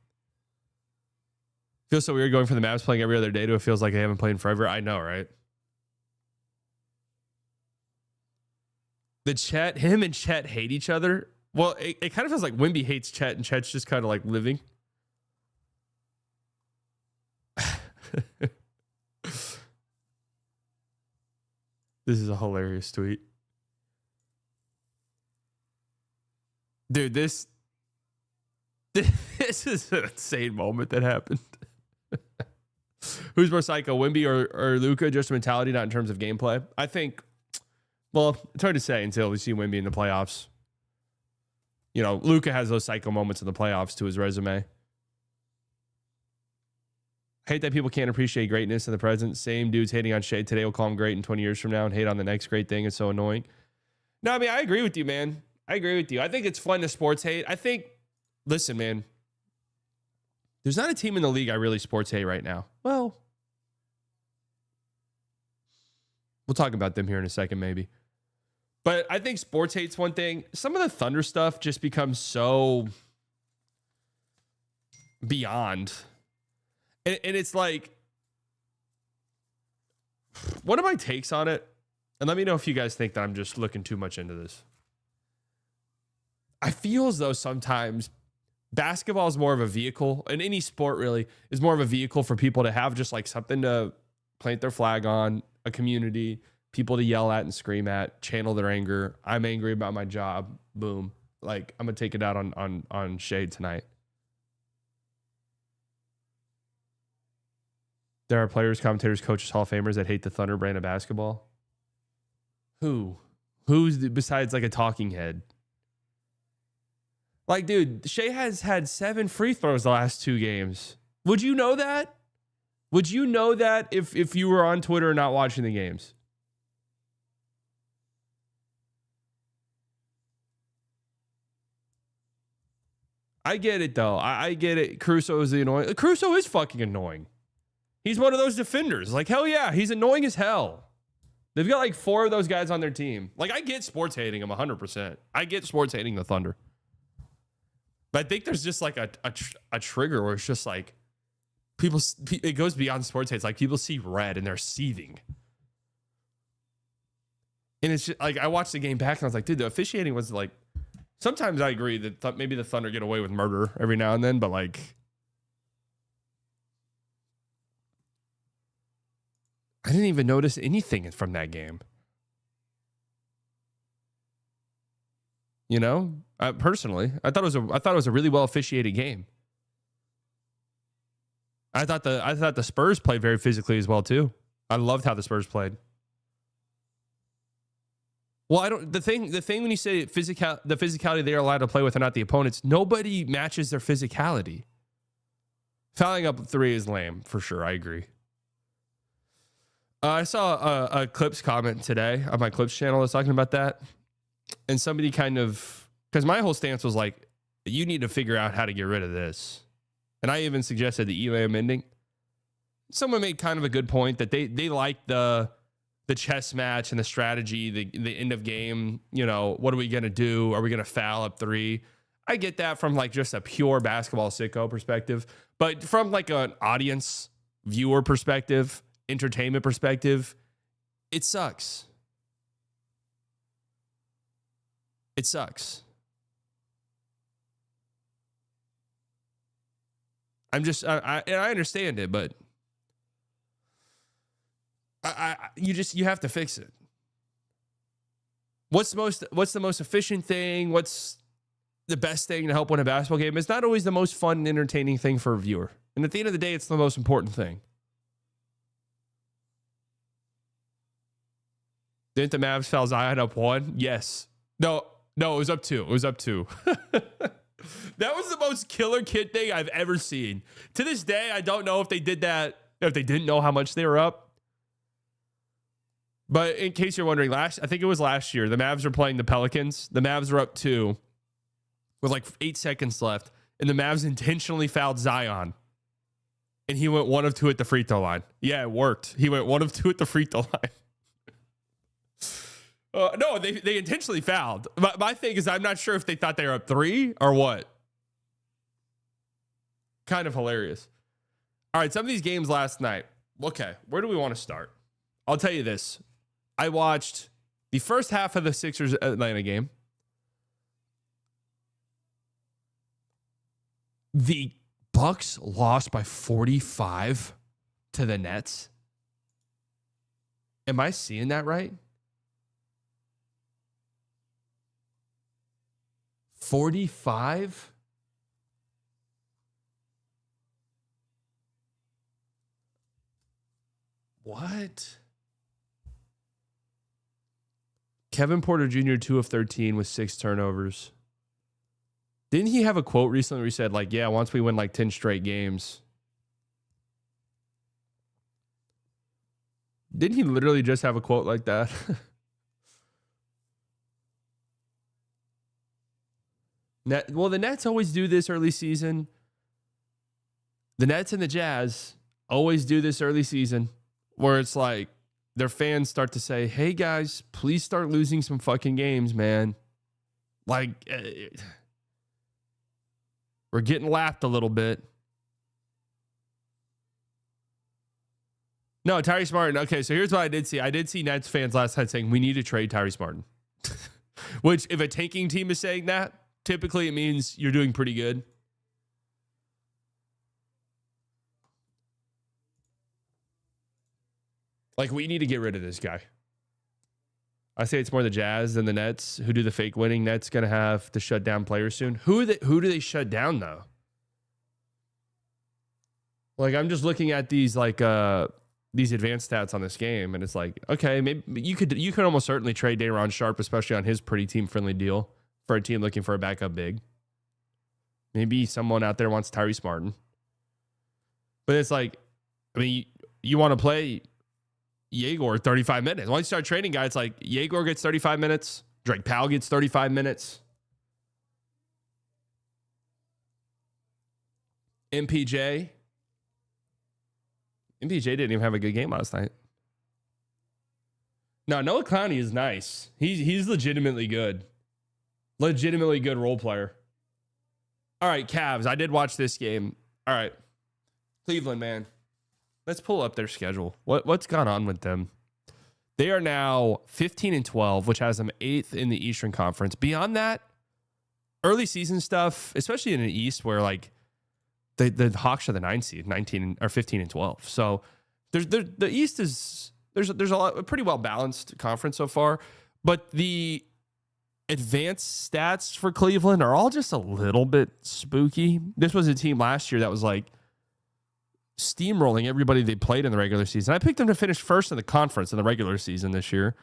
[SPEAKER 6] Feels so weird going from the Mavs playing every other day to it feels like they haven't played in forever. I know, right? Him and Chet hate each other. Well, it kind of feels like Wemby hates Chet and Chet's just kind of like living. This is a hilarious tweet. Dude, this is an insane moment that happened. Who's more psycho, Wemby or Luca? Just mentality, not in terms of gameplay. I think, well, it's hard to say until we see Wemby in the playoffs. You know, Luca has those psycho moments in the playoffs to his resume. Hate that people can't appreciate greatness in the present. Same dudes hating on Shea today will call him great in 20 years from now and hate on the next great thing. It's so annoying. No, I mean, I agree with you, man. I agree with you. I think it's fun to sports hate. I think, listen, man, there's not a team in the league I really sports hate right now. Well, we'll talk about them here in a second, maybe. But I think sports hate's one thing. Some of the Thunder stuff just becomes so beyond. And it's like, one of my takes on it, and let me know if you guys think that I'm just looking too much into this. I feel as though sometimes basketball is more of a vehicle, and any sport really is more of a vehicle for people to have just like something to plant their flag on, a community, people to yell at and scream at, channel their anger. I'm angry about my job. Boom. Like, I'm going to take it out on Shade tonight. There are players, commentators, coaches, Hall of Famers that hate the Thunder brand of basketball. Who's besides like a talking head? Like, dude, Shea has had 7 free throws the last 2 games. Would you know that? Would you know that if you were on Twitter and not watching the games? I get it, though. I get it. Caruso is the annoying. Caruso is fucking annoying. He's one of those defenders. Like, hell yeah, he's annoying as hell. They've got like 4 of those guys on their team. Like, I get sports hating him 100%. I get sports hating the Thunder. But I think there's just like a trigger where it's just like people, it goes beyond sports hate. It's like people see red and they're seething. And it's just like, I watched the game back and I was like, dude, the officiating was like, sometimes I agree that maybe the Thunder get away with murder every now and then, but like, I didn't even notice anything from that game. You know, personally, I thought it was a really well officiated game. I thought the Spurs played very physically as well too. I loved how the Spurs played. Well, the thing when you say the physicality they are allowed to play with and not the opponents, nobody matches their physicality. Fouling up 3 is lame for sure. I agree. I saw a Clips comment today on my Clips channel that's talking about that. And somebody because my whole stance was like, you need to figure out how to get rid of this. And I even suggested the ELAM ending. Someone made kind of a good point that they like the chess match and the strategy, the end of game. You know, what are we going to do? Are we going to foul up 3? I get that from like just a pure basketball sicko perspective. But from like an audience viewer perspective, entertainment perspective, it sucks. It sucks. I understand it, but you have to fix it. What's the most efficient thing? What's the best thing to help win a basketball game? It's not always the most fun and entertaining thing for a viewer. And at the end of the day, it's the most important thing. Didn't the Mavs foul Zion up 1? Yes. No, it was up 2. It was up 2. That was the most killer kid thing I've ever seen. To this day, I don't know if they did that, if they didn't know how much they were up. But in case you're wondering, I think it was last year, the Mavs were playing the Pelicans. The Mavs were up 2 with like 8 seconds left. And the Mavs intentionally fouled Zion. And he went 1 of 2 at the free throw line. Yeah, it worked. He went 1 of 2 at the free throw line. No, they intentionally fouled. My thing is, I'm not sure if they thought they were up 3 or what. Kind of hilarious. All right, some of these games last night. Okay, where do we want to start? I'll tell you this. I watched the first half of the Sixers Atlanta game. The Bucks lost by 45 to the Nets. Am I seeing that right? 45? What? Kevin Porter Jr., 2 of 13 with 6 turnovers. Didn't he have a quote recently where he said, like, yeah, once we win like 10 straight games. Didn't he literally just have a quote like that? Well, the Nets always do this early season. The Nets and the Jazz always do this early season where it's like their fans start to say, hey, guys, please start losing some fucking games, man. Like, we're getting lapped a little bit. No, Tyrese Martin. Okay, so here's what I did see. I did see Nets fans last night saying, we need to trade Tyrese Martin. Which, if a tanking team is saying that, typically it means you're doing pretty good. Like, we need to get rid of this guy. I say it's more the Jazz than the Nets who do the fake winning. Nets going to have to shut down players soon. Who do they shut down, though? Like, I'm just looking at these, like, these advanced stats on this game, and it's like, okay, maybe you could almost certainly trade Day'Ron Sharpe, especially on his pretty team-friendly deal, for a team looking for a backup big. Maybe someone out there wants Tyrese Martin. But it's like, I mean, you want to play Yegor 35 minutes. Once you start trading guys, like Yegor gets 35 minutes. Drake Powell gets 35 minutes. MPJ didn't even have a good game last night. No, Noah Clowney is nice. He's legitimately good. Legitimately good role player. All right, Cavs. I did watch this game. All right. Cleveland, man. Let's pull up their schedule. What's gone on with them? They are now 15-12, which has them 8th in the Eastern Conference. Beyond that, early season stuff, especially in the East, where like the Hawks are the 9th seed, 15-12. So the East is There's a pretty well balanced conference so far, but the advanced stats for Cleveland are all just a little bit spooky. This was a team last year that was like steamrolling everybody they played in the regular season. I picked them to finish first in the conference in the regular season this year.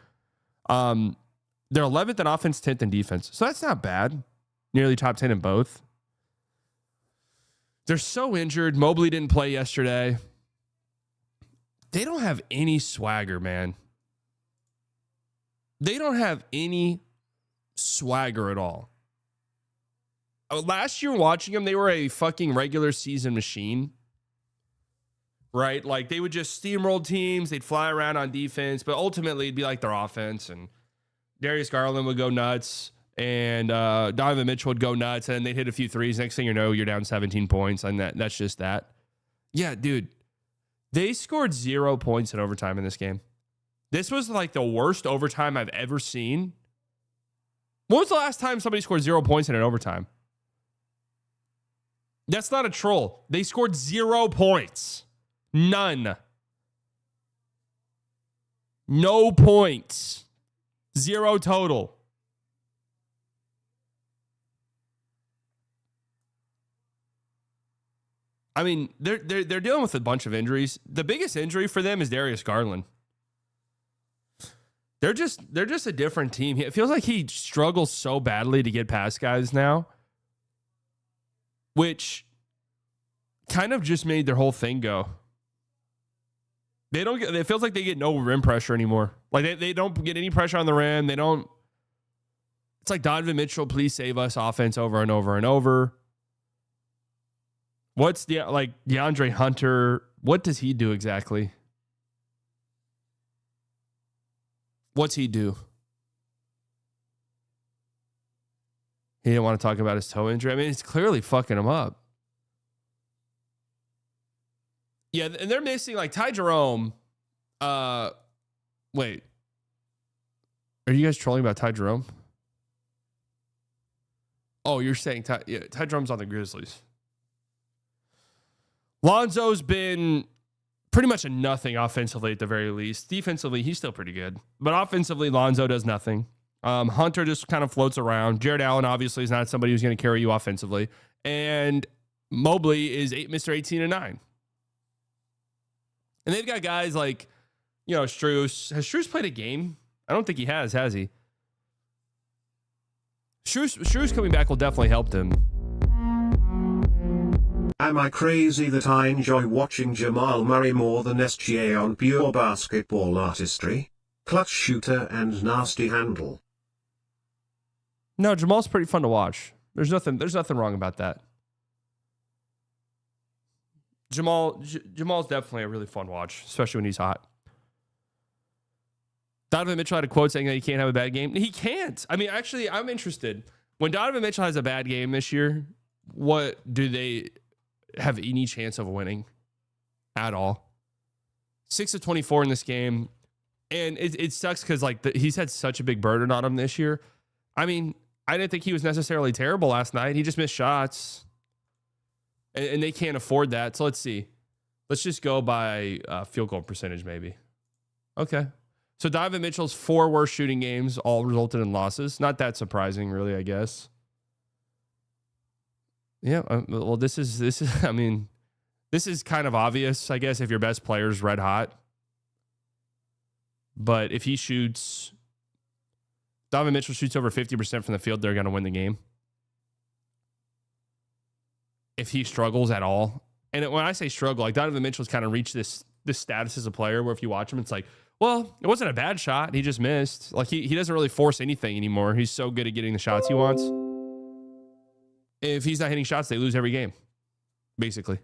[SPEAKER 6] They're 11th in offense, 10th in defense. So that's not bad. Nearly top 10 in both. They're so injured. Mobley didn't play yesterday. They don't have any swagger, man. They don't have any swagger at all. Last year watching them, they were a fucking regular season machine. Right? Like they would just steamroll teams. They'd fly around on defense, but ultimately it'd be like their offense, and Darius Garland would go nuts, and Donovan Mitchell would go nuts, and they'd hit a few threes. Next thing you know, you're down 17 points, and that's just that. Yeah, dude. They scored 0 points in overtime in this game. This was like the worst overtime I've ever seen. When was the last time somebody scored 0 points in an overtime? That's not a troll. They scored 0 points. None. No points. 0 total. I mean, they're dealing with a bunch of injuries. The biggest injury for them is Darius Garland. They're just a different team. It feels like he struggles so badly to get past guys now, which kind of just made their whole thing go. It feels like they get no rim pressure anymore. Like they don't get any pressure on the rim. It's like Donovan Mitchell, please save us offense over and over and over. What's DeAndre Hunter? What does he do exactly? What's he do? He didn't want to talk about his toe injury. I mean, it's clearly fucking him up. Yeah, and they're missing like Ty Jerome. Wait. Are you guys trolling about Ty Jerome? Oh, you're saying Ty Jerome's on the Grizzlies. Lonzo's been pretty much a nothing offensively at the very least. Defensively, he's still pretty good. But offensively, Lonzo does nothing. Hunter just kind of floats around. Jared Allen obviously is not somebody who's going to carry you offensively. And Mobley is Mr. 18 and 9. And they've got guys like, Strus. Has Strus played a game? I don't think he has he? Strus coming back will definitely help them.
[SPEAKER 9] Am I crazy that I enjoy watching Jamal Murray more than SGA on pure basketball artistry? Clutch shooter and nasty handle.
[SPEAKER 6] No, Jamal's pretty fun to watch. There's nothing wrong about that. Jamal's definitely a really fun watch, especially when he's hot. Donovan Mitchell had a quote saying that he can't have a bad game. He can't. I mean, actually, I'm interested. When Donovan Mitchell has a bad game this year, what do they have any chance of winning at all? 6 of 24 in this game. And it sucks because he's had such a big burden on him this year. I mean, I didn't think he was necessarily terrible last night. He just missed shots. And they can't afford that. So let's see. Let's just go by field goal percentage maybe. Okay. So Donovan Mitchell's 4 worst shooting games all resulted in losses. Not that surprising, really, I guess. Yeah. Well, this is. I mean, this is kind of obvious, I guess, if your best player's red hot. But if he Donovan Mitchell shoots over 50% from the field, they're going to win the game. If he struggles at all. And when I say struggle, like Donovan Mitchell's kind of reached this status as a player where if you watch him, it's like, well, it wasn't a bad shot. He just missed. Like he doesn't really force anything anymore. He's so good at getting the shots he wants. If he's not hitting shots, they lose every game, basically.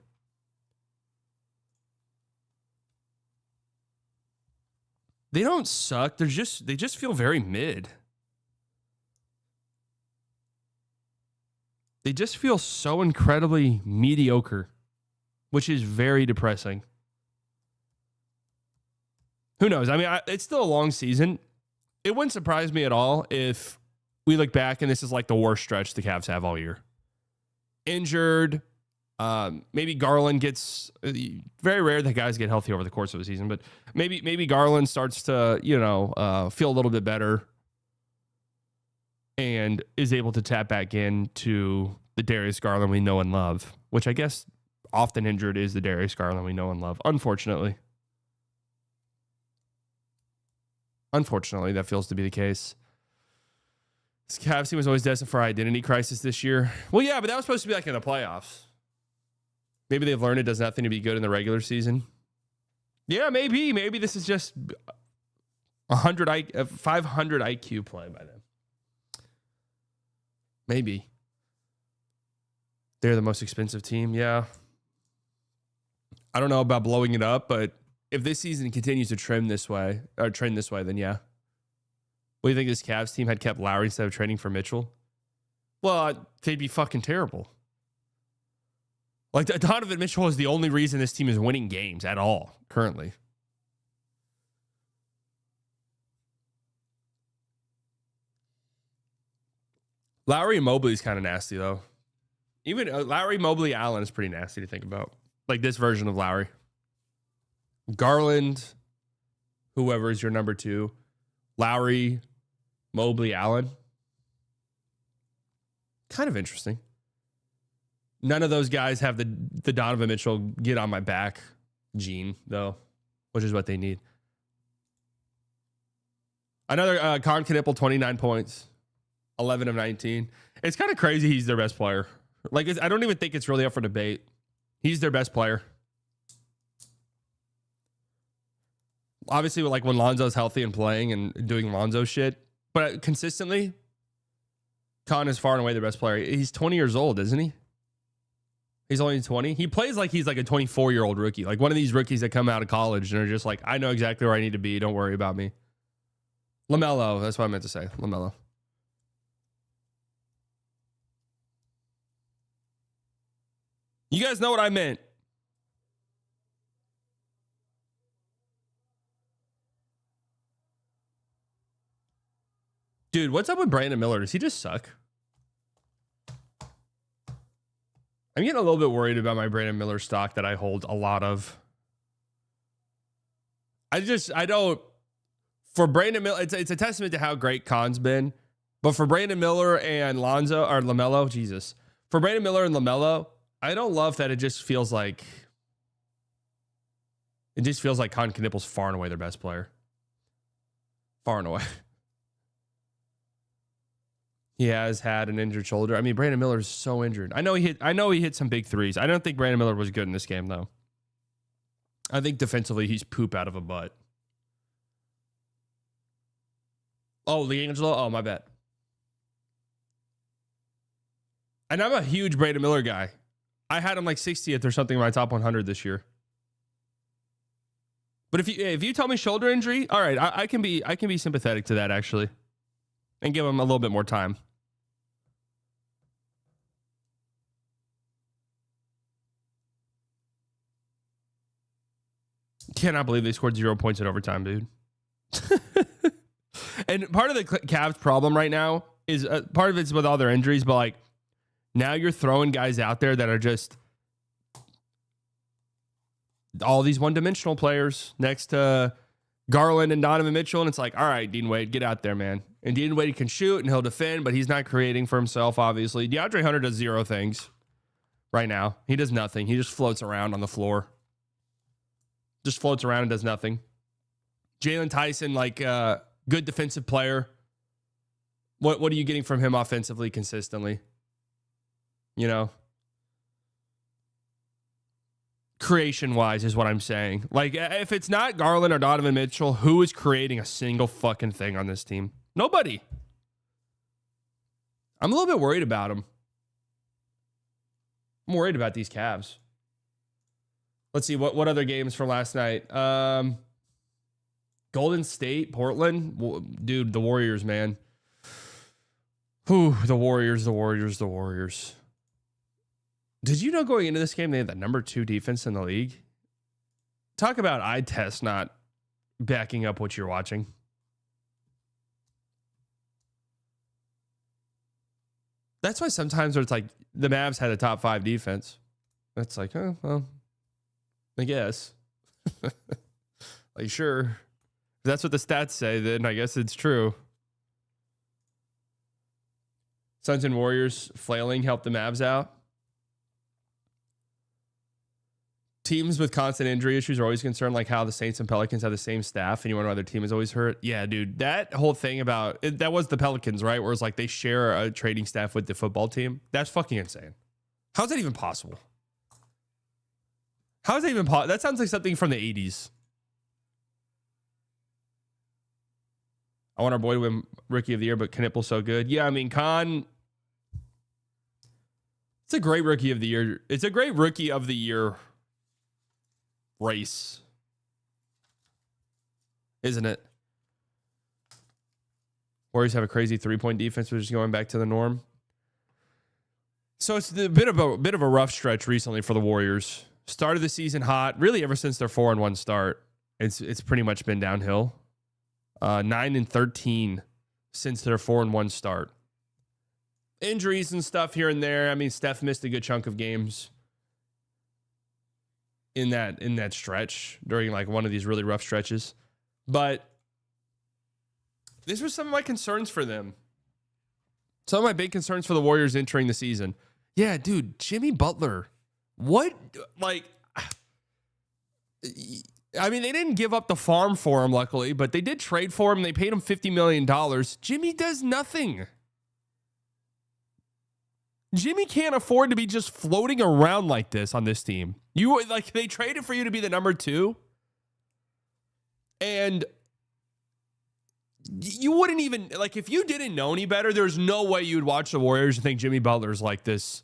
[SPEAKER 6] They don't suck. They just feel very mid. They just feel so incredibly mediocre, which is very depressing. Who knows? I mean, it's still a long season. It wouldn't surprise me at all if we look back and this is like the worst stretch the Cavs have all year. Injured, Maybe Garland gets very rare that guys get healthy over the course of a season, but maybe Garland starts to, feel a little bit better and is able to tap back into the Darius Garland we know and love, which I guess often injured is the Darius Garland we know and love. Unfortunately, that feels to be the case. This Cavs team was always destined for identity crisis this year. Well, yeah, but that was supposed to be like in the playoffs. Maybe they've learned it does nothing to be good in the regular season. Yeah, maybe. Maybe this is just 500 IQ play by them. Maybe. They're the most expensive team. Yeah. I don't know about blowing it up, but if this season continues to trend this way, then yeah. What do you think this Cavs team had kept Lowry instead of trading for Mitchell? Well, they'd be fucking terrible. Like, Donovan Mitchell is the only reason this team is winning games at all currently. Lowry and Mobley is kind of nasty, though. Even Lowry, Mobley, Allen is pretty nasty to think about. Like this version of Lowry. Garland, whoever is your number 2. Lowry, Mobley, Allen. Kind of interesting. None of those guys have the Donovan Mitchell get on my back gene, though, which is what they need. Another Con Knipple, 29 points, 11 of 19. It's kind of crazy he's their best player. Like, I don't even think it's really up for debate. He's their best player. Obviously, like when Lonzo's healthy and playing and doing Lonzo shit, but consistently, Con is far and away the best player. He's 20 years old, isn't he? He's only 20. He plays like he's like a 24-year-old rookie. Like one of these rookies that come out of college and are just like, I know exactly where I need to be. Don't worry about me. LaMelo. That's what I meant to say. LaMelo. You guys know what I meant. Dude, what's up with Brandon Miller? Does he just suck? I'm getting a little bit worried about my Brandon Miller stock that I hold a lot of. For Brandon Miller, it's a testament to how great Con's been. But for Brandon Miller and Lonzo, or LaMelo, Jesus. For Brandon Miller and LaMelo, I don't love that it just feels like Con Knipple's far and away their best player. Far and away. He has had an injured shoulder. I mean, Brandon Miller is so injured. I know he hit some big threes. I don't think Brandon Miller was good in this game, though. I think defensively, he's poop out of a butt. Oh, LiAngelo? Oh, my bad. And I'm a huge Brandon Miller guy. I had him like 60th or something in my top 100 this year. But if you tell me shoulder injury, all right, I can be sympathetic to that actually, and give him a little bit more time. Cannot believe they scored 0 points in overtime, dude. And part of the Cavs problem right now is part of it's with all their injuries, but like now you're throwing guys out there that are just all these one-dimensional players next to Garland and Donovan Mitchell, and it's like, all right, Dean Wade, get out there, man. And Dean Wade can shoot and he'll defend, but he's not creating for himself, obviously. DeAndre Hunter does 0 things right now. He does nothing. He just floats around on the floor. Just floats around and does nothing. Jalen Tyson, like, good defensive player. What are you getting from him offensively consistently? You know? Creation-wise is what I'm saying. Like, if it's not Garland or Donovan Mitchell, who is creating a single fucking thing on this team? Nobody. I'm a little bit worried about them. I'm worried about these Cavs. Let's see, what other games from last night? Golden State, Portland. Dude, the Warriors, man. Whew, the Warriors. Did you know going into this game they had the number 2 defense in the league? Talk about eye test not backing up what you're watching. That's why sometimes it's like the Mavs had a top 5 defense. That's like, oh, well, I guess. Like, sure. If that's what the stats say, then I guess it's true. Suns and Warriors flailing helped the Mavs out. Teams with constant injury issues are always concerned, like how the Saints and Pelicans have the same staff and you wonder why their team is always hurt. Yeah, dude, that whole thing about it, that was the Pelicans, right? Where it's like they share a trading staff with the football team. That's fucking insane. How's that even possible? How is that even possible? That sounds like something from the 80s. I want our boy to win Rookie of the Year, but Knipple's so good. Yeah, I mean, Khan, it's a great Rookie of the Year. It's a great Rookie of the Year race, isn't it? Warriors have a crazy 3-point defense, which is going back to the norm. So it's a bit of a rough stretch recently for the Warriors. Started the season hot, really ever since their 4-1 start. It's pretty much been downhill. 9-13 since their 4-1 start. Injuries and stuff here and there. I mean, Steph missed a good chunk of games in that stretch during like one of these really rough stretches. But these were some of my concerns for them. Some of my big concerns for the Warriors entering the season. Yeah, dude, Jimmy Butler. What? Like, I mean, they didn't give up the farm for him, luckily, but they did trade for him. They paid him $50 million. Jimmy does nothing. Jimmy can't afford to be just floating around like this on this team. They traded for you to be the number 2. And you wouldn't even, like, if you didn't know any better, there's no way you'd watch the Warriors and think Jimmy Butler's like this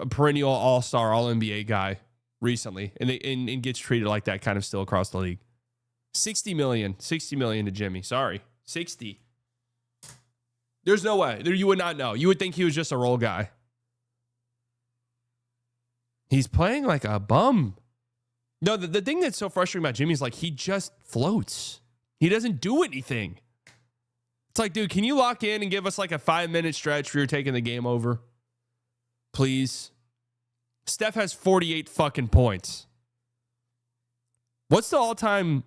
[SPEAKER 6] perennial all-star, all-NBA guy recently. And gets treated like that kind of still across the league. $60 million to Jimmy. Sorry. 60. There's no way. You would not know. You would think he was just a role guy. He's playing like a bum. No, the thing that's so frustrating about Jimmy is like he just floats. He doesn't do anything. It's like, dude, can you lock in and give us like a 5-minute stretch where you're taking the game over? Please. Steph has 48 fucking points. What's the all-time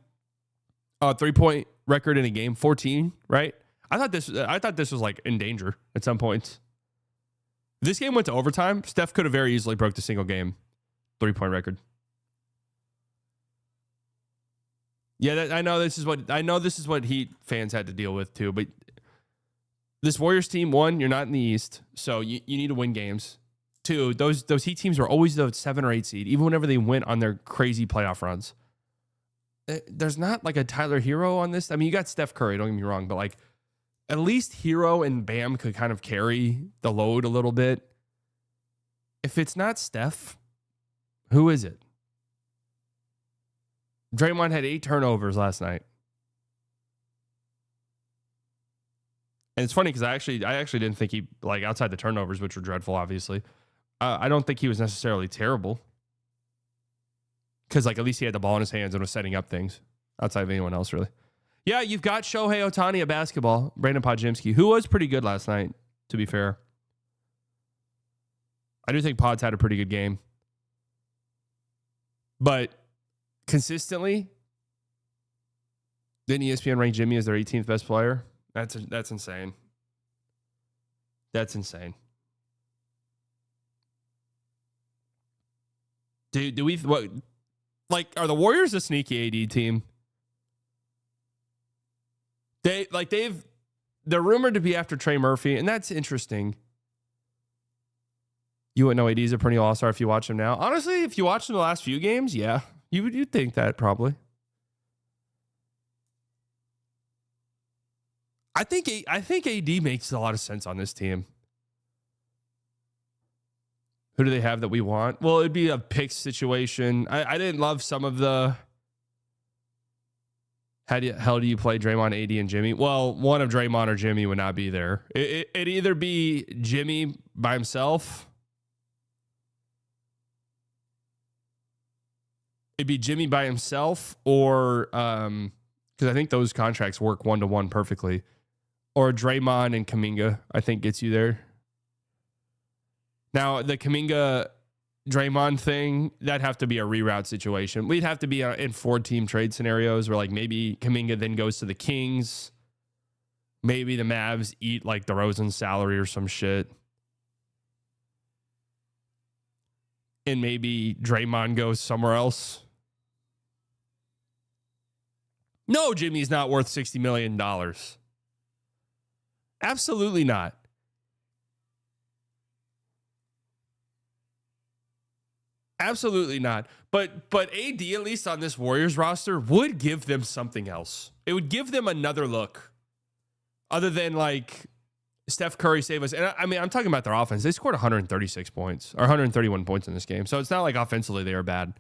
[SPEAKER 6] 3-point record in a game? 14, right? I thought this was like in danger at some points. If this game went to overtime, Steph could have very easily broke the single game 3-point record. Yeah, I know this is what Heat fans had to deal with too. But this Warriors team, 1, you're not in the East, so you need to win games. 2, those Heat teams are always the 7 or 8 seed, even whenever they went on their crazy playoff runs. There's not like a Tyler Hero on this. I mean, you got Steph Curry, don't get me wrong, but like at least Hero and Bam could kind of carry the load a little bit. If it's not Steph, who is it? Draymond had 8 turnovers last night. And it's funny because I actually didn't think he, like, outside the turnovers, which were dreadful, obviously, I don't think he was necessarily terrible. Because, like, at least he had the ball in his hands and was setting up things outside of anyone else, really. Yeah, you've got Shohei Ohtani at basketball, Brandon Podjemski, who was pretty good last night, to be fair. I do think Pod's had a pretty good game. But consistently, didn't ESPN rank Jimmy as their 18th best player? That's insane. That's insane. Do we what? Like, are the Warriors a sneaky AD team? They're rumored to be after Trey Murphy, and that's interesting. You wouldn't know AD's a perennial all-star if you watch him now. Honestly, if you watch him the last few games, yeah, you'd think that probably. I think AD makes a lot of sense on this team. Who do they have that we want? Well, it'd be a pick situation. I didn't love some of the. How do you play Draymond, AD, and Jimmy? Well, one of Draymond or Jimmy would not be there. It'd either be Jimmy by himself. It'd be Jimmy by himself, or because I think those contracts work 1-to-1 perfectly. Or Draymond and Kuminga, I think, gets you there. Now, the Kuminga Draymond thing, that'd have to be a reroute situation. We'd have to be in 4-team trade scenarios where like maybe Kuminga then goes to the Kings. Maybe the Mavs eat like DeRozan's salary or some shit. And maybe Draymond goes somewhere else. No, Jimmy's not worth $60 million. Absolutely not. Absolutely not. But AD, at least on this Warriors roster, would give them something else. It would give them another look. Other than like Steph Curry save us. And I mean, I'm talking about their offense. They scored 136 points or 131 points in this game. So it's not like offensively they are bad.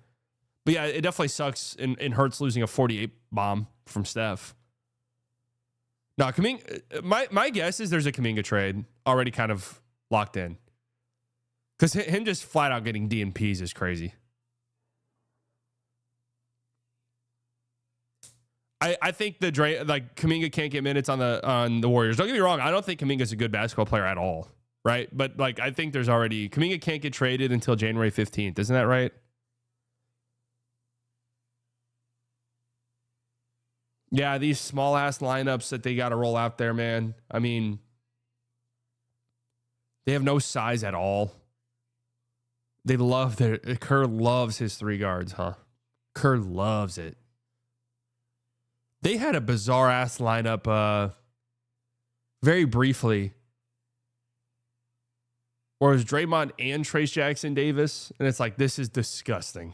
[SPEAKER 6] But yeah, it definitely sucks and hurts losing a 48 bomb from Steph. Now, my guess is there's a Kuminga trade already kind of locked in. Because him just flat out getting DNPs is crazy. I think Kuminga can't get minutes on the Warriors. Don't get me wrong. I don't think Kuminga's a good basketball player at all. Right? But like I think there's already Kuminga can't get traded until January 15th. Isn't that right? Yeah, these small ass lineups that they got to roll out there, man. I mean, they have no size at all. They love Kerr loves his 3 guards, huh? Kerr loves it. They had a bizarre ass lineup very briefly. Or it was Draymond and Trace Jackson Davis. And it's like, this is disgusting.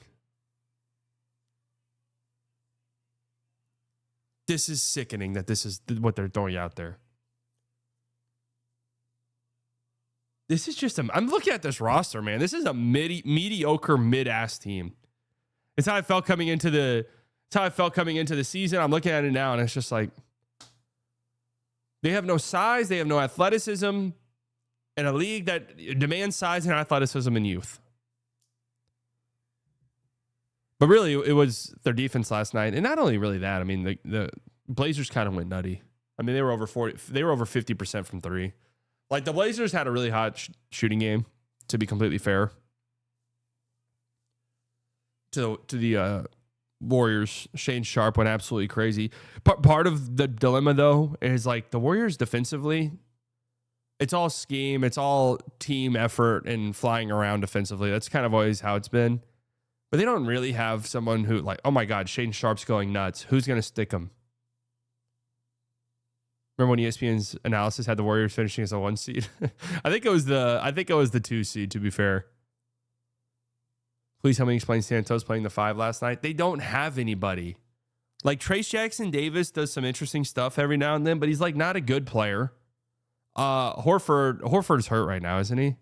[SPEAKER 6] This is sickening that this is what they're throwing out there. This is just I'm looking at this roster, man. This is a mediocre mid-ass team. It's how I felt coming into the season. I'm looking at it now, and it's just like they have no size, they have no athleticism, in a league that demands size and athleticism in youth. But really, it was their defense last night, and not only really that. I mean, the Blazers kind of went nutty. I mean, they were over 50% from 3. Like the Blazers had a really hot shooting game, to be completely fair. To the Warriors, Shane Sharp went absolutely crazy. Part of the dilemma though is like the Warriors defensively, it's all scheme, it's all team effort and flying around defensively. That's kind of always how it's been. But they don't really have someone who like, oh my God, Shane Sharp's going nuts. Who's going to stick him? Remember when ESPN's analysis had the Warriors finishing as a 1 seed? I think it was the 2 seed, to be fair. Please help me explain Santos playing the 5 last night. They don't have anybody. Like Trace Jackson Davis does some interesting stuff every now and then, but he's like not a good player. Horford's hurt right now, isn't he?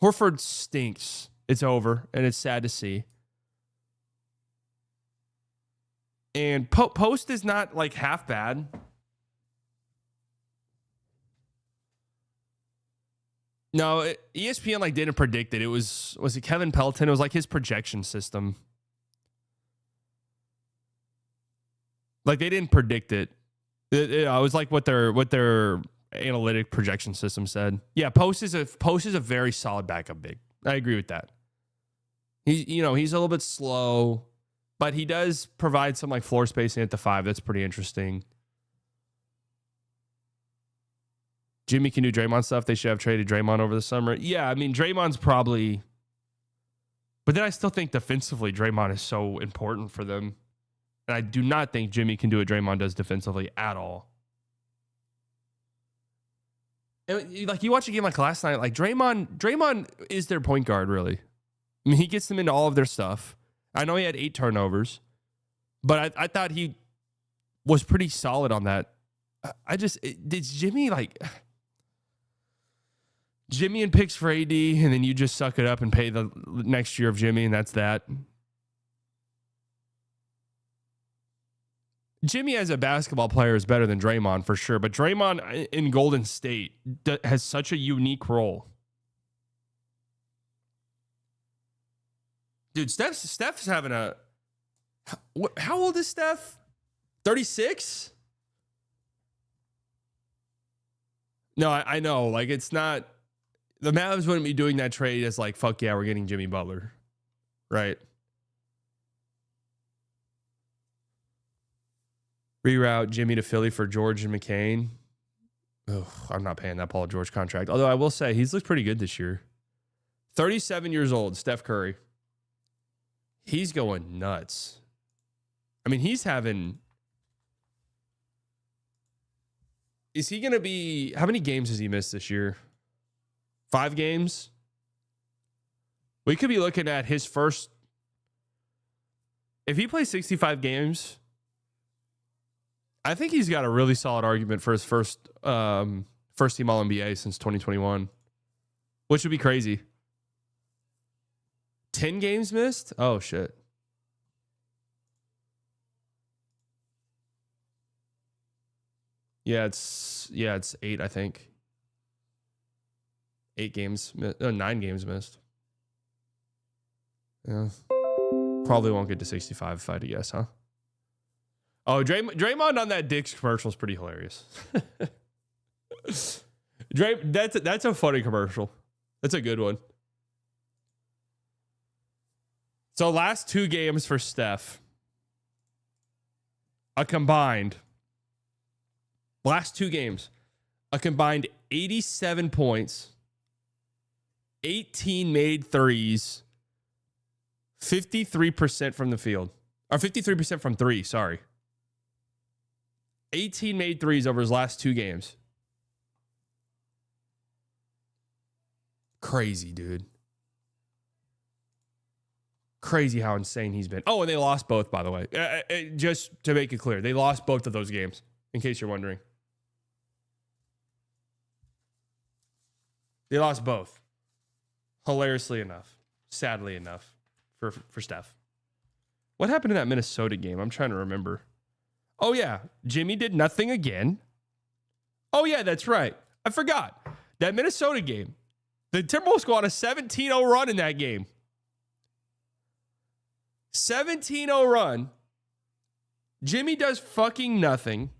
[SPEAKER 6] Horford stinks. It's over, and it's sad to see. And Post is not like half bad. No, ESPN like didn't predict it. Was it Kevin Pelton? It was like his projection system. Like they didn't predict it. It was like what their analytic projection system said. Yeah, Post is a very solid backup big. I agree with that. He's a little bit slow, but he does provide some like floor spacing at the 5. That's pretty interesting. Jimmy can do Draymond stuff. They should have traded Draymond over the summer. Yeah, I mean, Draymond's probably... But then I still think defensively, Draymond is so important for them. And I do not think Jimmy can do what Draymond does defensively at all. And, like, you watch a game like last night, like Draymond is their point guard, really. I mean, he gets them into all of their stuff. I know he had 8 turnovers, but I thought he was pretty solid on that. Did Jimmy like... Jimmy and picks for AD, and then you just suck it up and pay the next year of Jimmy, and that's that. Jimmy as a basketball player is better than Draymond for sure, but Draymond in Golden State has such a unique role. Dude, Steph's having a... How old is Steph? 36? No, I know. Like, it's not... the Mavs wouldn't be doing that trade as like, fuck yeah, we're getting Jimmy Butler. Right? Reroute Jimmy to Philly for George and McCain. Oh, I'm not paying that Paul George contract. Although I will say he's looked pretty good this year. 37 years old, Steph Curry. He's going nuts. I mean, he's having... Is he going to be... How many games has he missed this year? 5 games? We could be looking at his first... If he plays 65 games, I think he's got a really solid argument for his first team All-NBA since 2021, which would be crazy. 10 games missed? Oh, shit. Yeah, it's 8, I think. 8 games, 9 games missed. Yeah. Probably won't get to 65 if I had to guess, huh? Oh, Draymond on that Dick's commercial is pretty hilarious. That's a funny commercial. That's a good one. So last 2 games for Steph, last 2 games, a combined 87 points, 18 made threes, 53% from the field, or 53% from 3, sorry. 18 made threes over his last 2 games. Crazy, dude. Crazy how insane he's been. Oh, and they lost both, by the way. Just to make it clear, they lost both of those games, in case you're wondering. They lost both. Hilariously enough. Sadly enough for Steph. What happened in that Minnesota game? I'm trying to remember. Oh, yeah. Jimmy did nothing again. Oh, yeah, that's right. I forgot. That Minnesota game. The Timberwolves go on a 17-0 run in that game. 17-0 run. Jimmy does fucking nothing.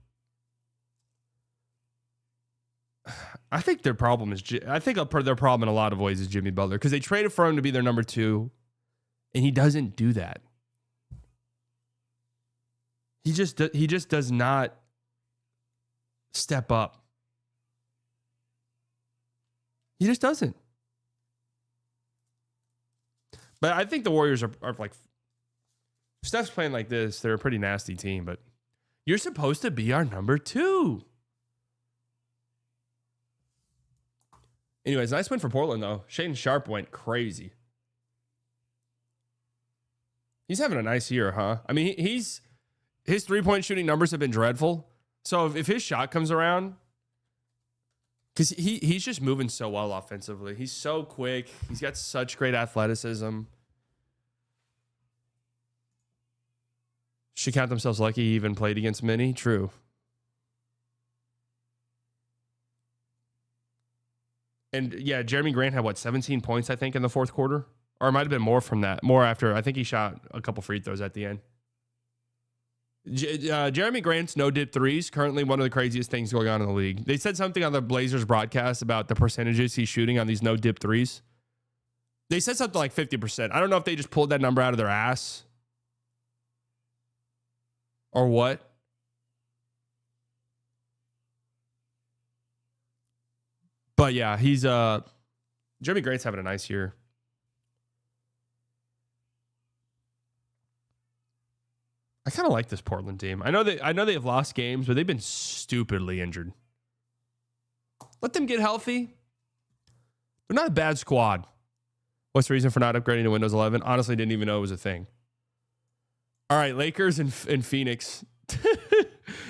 [SPEAKER 6] I think their problem is... their problem in a lot of ways is Jimmy Butler, because they traded for him to be their number 2, and he doesn't do that. He just does not step up. He just doesn't. But I think the Warriors are like... Steph's playing like this. They're a pretty nasty team, but you're supposed to be our number 2. Anyways, nice win for Portland, though. Shaedon Sharpe went crazy. He's having a nice year, huh? I mean, his 3-point shooting numbers have been dreadful. So if his shot comes around, because he's just moving so well offensively. He's so quick. He's got such great athleticism. Should count themselves lucky he even played against Minnie. True. And yeah, Jeremy Grant had 17 points, I think, in the fourth quarter? Or it might have been more from that. More after. I think he shot a couple free throws at the end. Jeremy Grant's no-dip threes, currently one of the craziest things going on in the league. They said something on the Blazers broadcast about the percentages he's shooting on these no-dip threes. They said something like 50%. I don't know if they just pulled that number out of their ass or what. But yeah, he's Jeremy Grant's having a nice year. I kind of like this Portland team. I know they've lost games, but they've been stupidly injured. Let them get healthy. They're not a bad squad. What's the reason for not upgrading to Windows 11? Honestly, didn't even know it was a thing. All right, Lakers and Phoenix.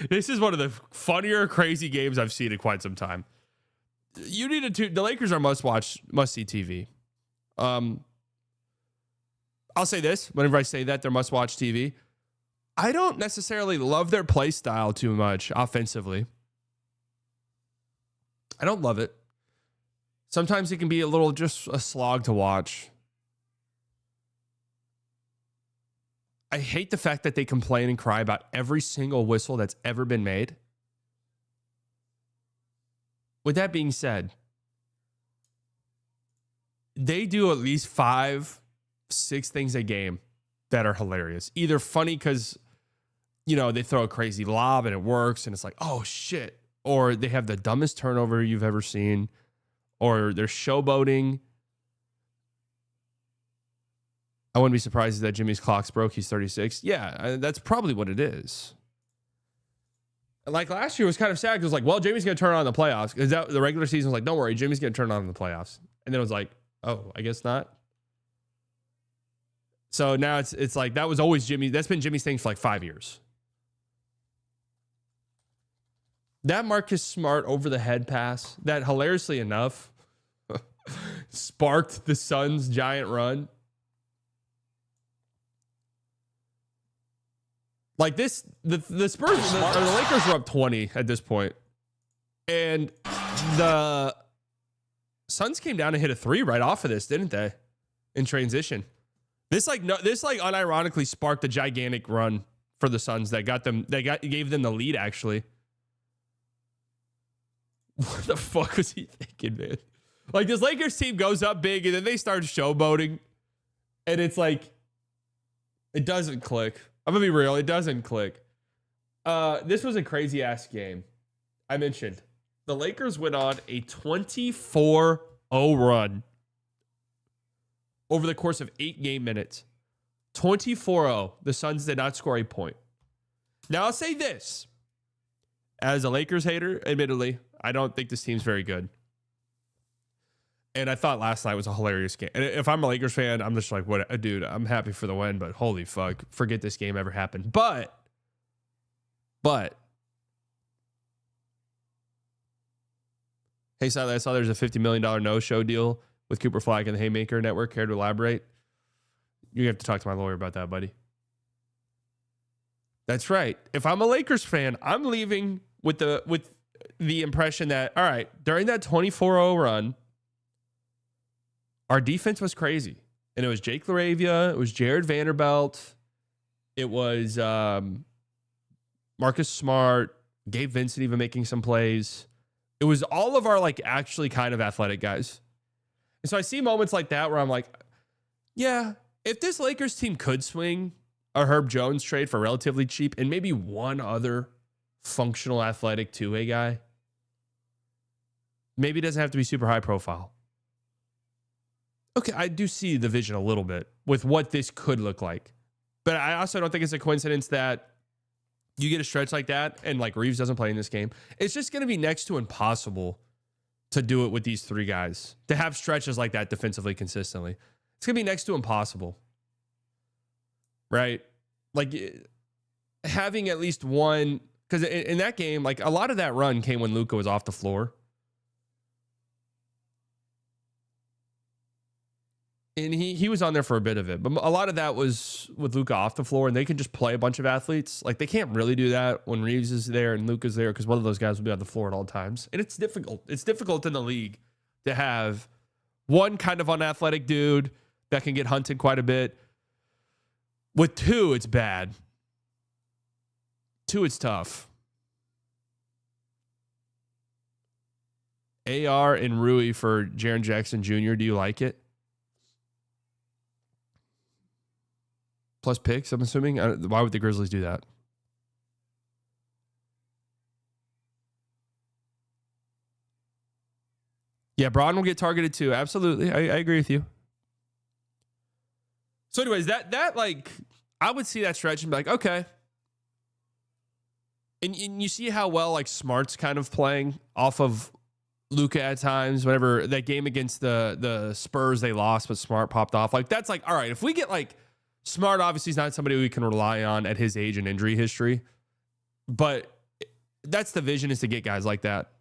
[SPEAKER 6] This is one of the funnier, crazy games I've seen in quite some time. The Lakers are must-see TV. I'll say this. Whenever I say that, they're must-watch TV. I don't necessarily love their play style too much offensively. I don't love it. Sometimes it can be just a slog to watch. I hate the fact that they complain and cry about every single whistle that's ever been made. With that being said, they do at least 5-6 things a game that are hilarious. Either funny because, they throw a crazy lob and it works and it's like, oh shit. Or they have the dumbest turnover you've ever seen. Or they're showboating. I wouldn't be surprised that Jimmy's clock's broke. He's 36. Yeah, that's probably what it is. Like last year was kind of sad because well, Jimmy's going to turn on in the playoffs. Because the regular season was like, don't worry, Jimmy's going to turn on in the playoffs. And then it was like, oh, I guess not. So now it's like that was always Jimmy. That's been Jimmy's thing for like 5 years. That Marcus Smart over the head pass, that hilariously enough sparked the Suns' giant run. Like this, the Spurs, the Lakers were up 20 at this point, and the Suns came down and hit a 3 right off of this, didn't they? In transition, this unironically sparked a gigantic run for the Suns that gave them the lead. Actually, what the fuck was he thinking, man? Like this Lakers team goes up big and then they start showboating, and it's like it doesn't click. I'm gonna be real, it doesn't click. This was a crazy ass game. I mentioned the Lakers went on a 24-0 run over the course of 8 game minutes. 24-0. The Suns did not score a point. Now I'll say this. As a Lakers hater, admittedly, I don't think this team's very good. And I thought last night was a hilarious game. And if I'm a Lakers fan, I'm just like, what, dude, I'm happy for the win, but holy fuck, forget this game ever happened. But, hey, Sally, I saw there's a $50 million no-show deal with Cooper Flag and the Haymaker Network. Care to elaborate? You have to talk to my lawyer about that, buddy. That's right. If I'm a Lakers fan, I'm leaving with the impression that, all right, during that 24-0 run, our defense was crazy. And it was Jake LaRavia. It was Jared Vanderbilt. It was Marcus Smart. Gabe Vincent even making some plays. It was all of our, actually kind of athletic guys. And so I see moments like that where I'm like, yeah, if this Lakers team could swing a Herb Jones trade for relatively cheap and maybe one other functional athletic two-way guy, maybe it doesn't have to be super high profile. Okay, I do see the vision a little bit with what this could look like. But I also don't think it's a coincidence that you get a stretch like that and Reeves doesn't play in this game. It's just going to be next to impossible to do it with these 3 guys, to have stretches like that defensively consistently. It's going to be next to impossible. Right? Having at least one, because in that game, a lot of that run came when Luca was off the floor. And he was on there for a bit of it. But a lot of that was with Luca off the floor, and they can just play a bunch of athletes. They can't really do that when Reeves is there and Luca's there because one of those guys will be on the floor at all times. And it's difficult. It's difficult in the league to have one kind of unathletic dude that can get hunted quite a bit. With 2, it's bad. 2, it's tough. AR and Rui for Jaren Jackson Jr. Do you like it? Plus picks, I'm assuming. Why would the Grizzlies do that? Yeah, Braun will get targeted too. Absolutely. I agree with you. So anyways, that I would see that stretch and be like, okay. And you see how well Smart's kind of playing off of Luca at times. Whenever that game against the Spurs, they lost, but Smart popped off. That's all right. If we get Smart, obviously, is not somebody we can rely on at his age and injury history. But that's the vision, is to get guys like that.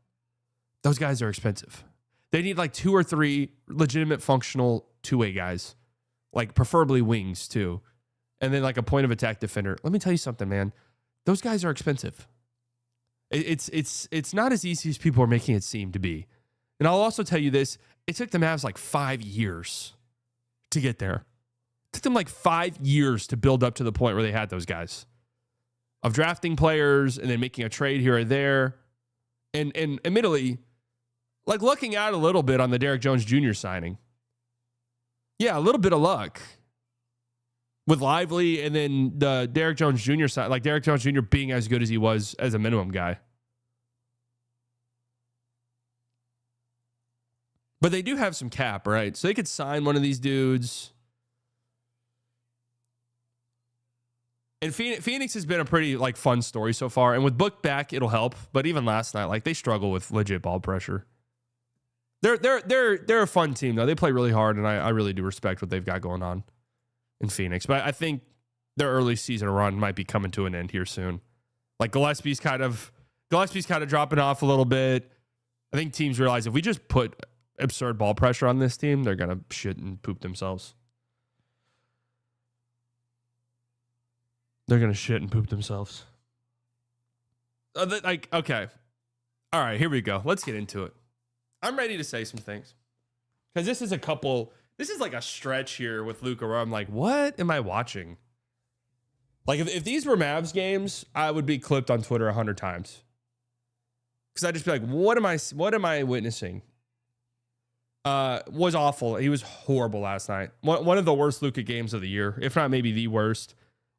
[SPEAKER 6] Those guys are expensive. They need 2 or 3 legitimate functional two-way guys. Preferably wings, too. And then a point of attack defender. Let me tell you something, man. Those guys are expensive. It's not as easy as people are making it seem to be. And I'll also tell you this. It took the Mavs 5 years to get there. It took them 5 years to build up to the point where they had those guys. Of drafting players and then making a trade here or there. And admittedly, looking out a little bit on the Derrick Jones Jr. signing. Yeah, a little bit of luck with Lively, and then the Derek Jones Jr. side, like Derek Jones Jr. being as good as he was as a minimum guy. But they do have some cap, right? So they could sign one of these dudes. And Phoenix has been a pretty like fun story so far. And with Book back, it'll help. But even last night, like they struggle with legit ball pressure. They're a fun team though. They play really hard, and I really do respect what they've got going on in Phoenix. But I think their early season run might be coming to an end here soon. Like Gillespie's kind of dropping off a little bit. I think teams realize if we just put absurd ball pressure on this team, they're gonna shit and poop themselves. They're gonna shit and poop themselves. Like, okay, all right, here we go. Let's get into it. I'm ready to say some things because this is like a stretch here with Luca where I'm like, what am I watching? Like, if these were Mavs games, I would be clipped on Twitter 100 times because I'd just be like, what am I witnessing? Was awful. He was horrible last night. One of the worst Luca games of the year, if not maybe the worst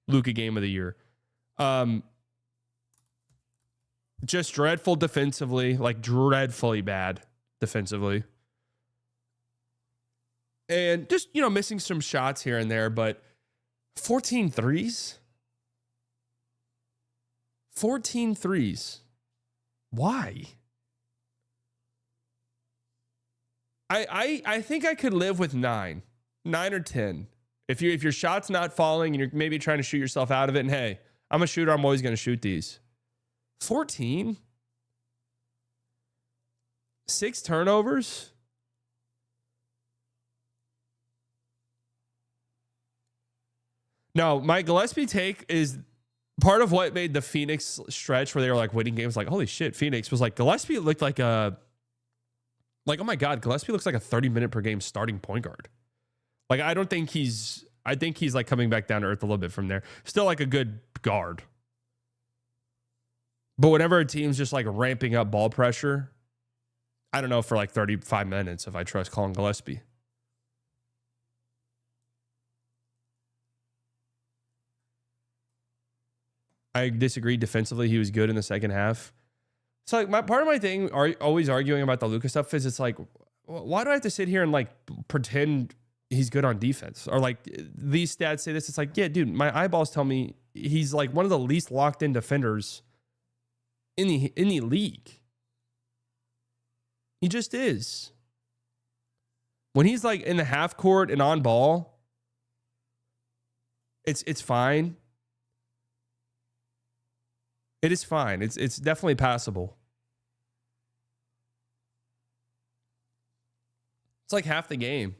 [SPEAKER 6] Luca game of the year. Just dreadful defensively, like dreadfully bad defensively. And just, missing some shots here and there, but 14 threes? 14 threes. Why? I think I could live with 9 or 10. If your shot's not falling and you're maybe trying to shoot yourself out of it, and hey, I'm a shooter, I'm always going to shoot these. 14? 6 turnovers? No, my Gillespie take is part of what made the Phoenix stretch where they were like winning games. Like, holy shit, Phoenix was like, Gillespie looked like oh my God, Gillespie looks like a 30-minute per game starting point guard. Like, I think he's like coming back down to earth a little bit from there. Still like a good guard. But whenever a team's just like ramping up ball pressure, I don't know for like 35 minutes if I trust Colin Gillespie. I disagree defensively. He was good in the second half. So like part of my thing always arguing about the Luca stuff is it's like, why do I have to sit here and like pretend he's good on defense? Or like these stats say this. It's like, yeah, dude, my eyeballs tell me he's like one of the least locked in defenders in the league. He just is. When he's like in the half court and on ball, it's fine. It is fine. It's definitely passable. It's like half the game.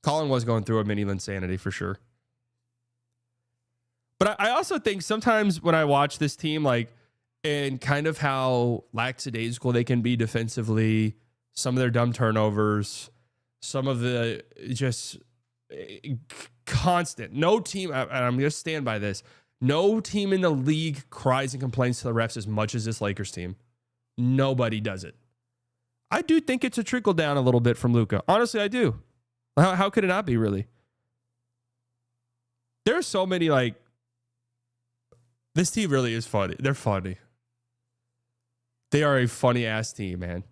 [SPEAKER 6] Colin was going through a mini insanity for sure. But I also think sometimes when I watch this team, like, and kind of how lackadaisical they can be defensively, some of their dumb turnovers, some of the just constant, no team, and I'm going to stand by this, no team in the league cries and complains to the refs as much as this Lakers team. Nobody does it. I do think it's a trickle down a little bit from Luca. Honestly, I do. How could it not be, really? There are so many, like, this team really is funny. They're funny. They are a funny ass team, man.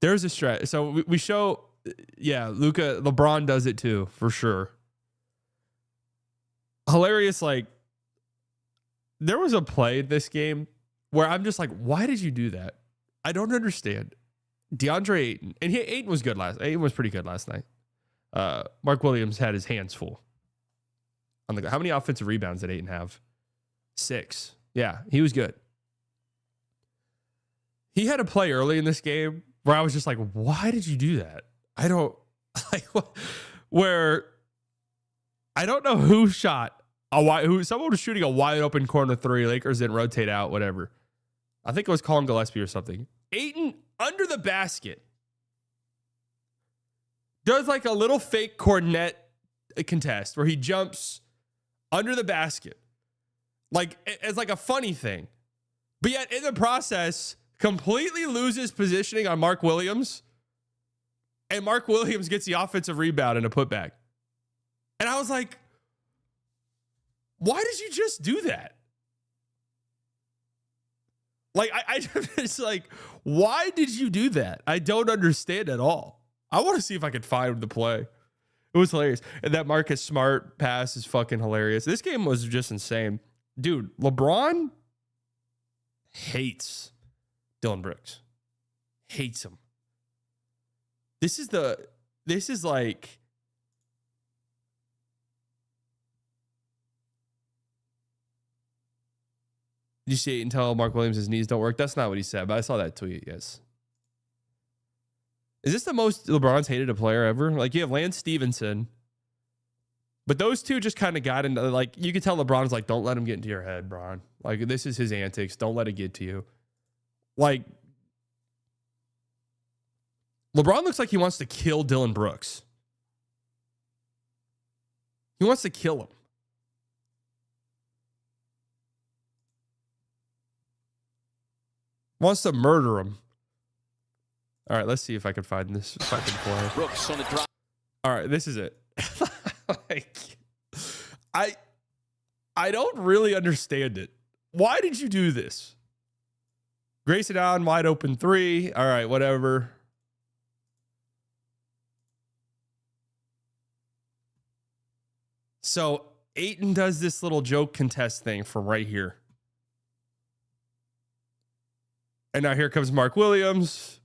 [SPEAKER 6] There's a stretch. So we show, yeah, Luca, LeBron does it too, for sure. Hilarious, like, there was a play in this game where I'm just like, why did you do that? I don't understand. DeAndre Ayton, and Ayton was good Ayton was pretty good last night. Mark Williams had his hands full. How many offensive rebounds did Ayton have? 6. Yeah, he was good. He had a play early in this game where I was just like, why did you do that? I don't like where I don't know who shot someone was shooting a wide open corner 3. Lakers didn't rotate out, whatever. I think it was Colin Gillespie or something. Ayton under the basket does like a little fake cornet contest where he jumps under the basket, like as like a funny thing, but yet in the process completely loses positioning on Mark Williams And Mark Williams gets the offensive rebound and a putback. And I was like, why did you just do that? Like, it's like, why did you do that? I don't understand at all. I want to see if I could find the play. It was hilarious. And that Marcus Smart pass is fucking hilarious. This game was just insane. Dude, LeBron hates Dillon Brooks. Hates him. This is like, did you see it until Mark Williams' his knees don't work? That's not what he said, but I saw that tweet, yes. Is this the most LeBron's hated a player ever? Like, you have Lance Stevenson, but those two just kind of got into, like, you could tell LeBron's like, don't let him get into your head, Bron. Like, this is his antics. Don't let it get to you. Like, LeBron looks like he wants to kill Dillon Brooks. He wants to kill him. Wants to murder him. All right, let's see if I can find this fucking play.
[SPEAKER 10] Brooks on the drop.
[SPEAKER 6] All right, this is it. Like, I don't really understand it. Why did you do this? Grayson Allen, wide open three. All right, whatever. So Ayton does this little joke contest thing from right here. And now here comes Mark Williams.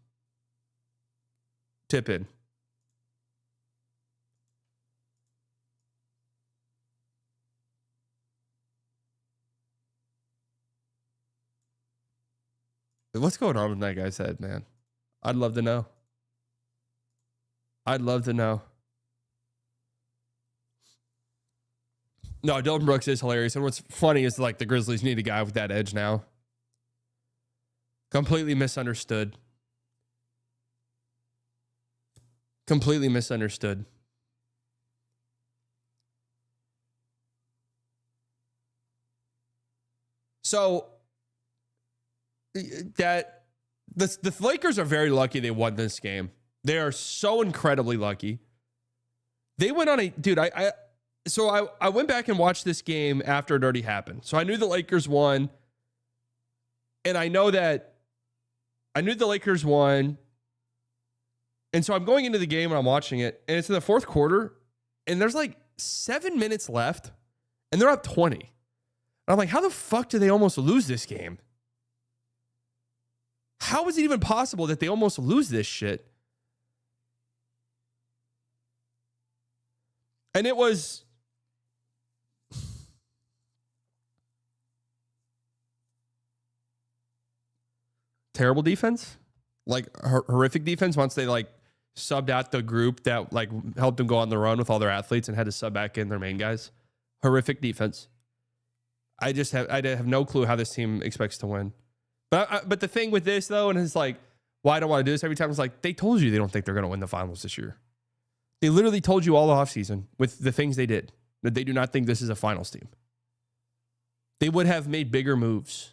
[SPEAKER 6] Tip in. What's going on with that guy's head, man? I'd love to know. I'd love to know. No, Dillon Brooks is hilarious. And what's funny is, like, the Grizzlies need a guy with that edge now. Completely misunderstood. Completely misunderstood. So that the Lakers are very lucky they won this game. They are so incredibly lucky. They went on a dude. I went back and watched this game after it already happened. So I knew the Lakers won, and I knew the Lakers won. And so I'm going into the game and I'm watching it, and it's in the fourth quarter, and there's like 7 minutes left, and they're up 20. And I'm like, how the fuck did they almost lose this game? How is it even possible that they almost lose this shit? And it was terrible defense, like horrific defense. Once they like subbed out the group that like helped them go on the run with all their athletes and had to sub back in their main guys. Horrific defense. I have no clue how this team expects to win. But the thing with this though, and it's like, why I don't want to do this every time, is like, they told you they don't think they're going to win the finals this year. They literally told you all the offseason with the things they did that they do not think this is a finals team. They would have made bigger moves.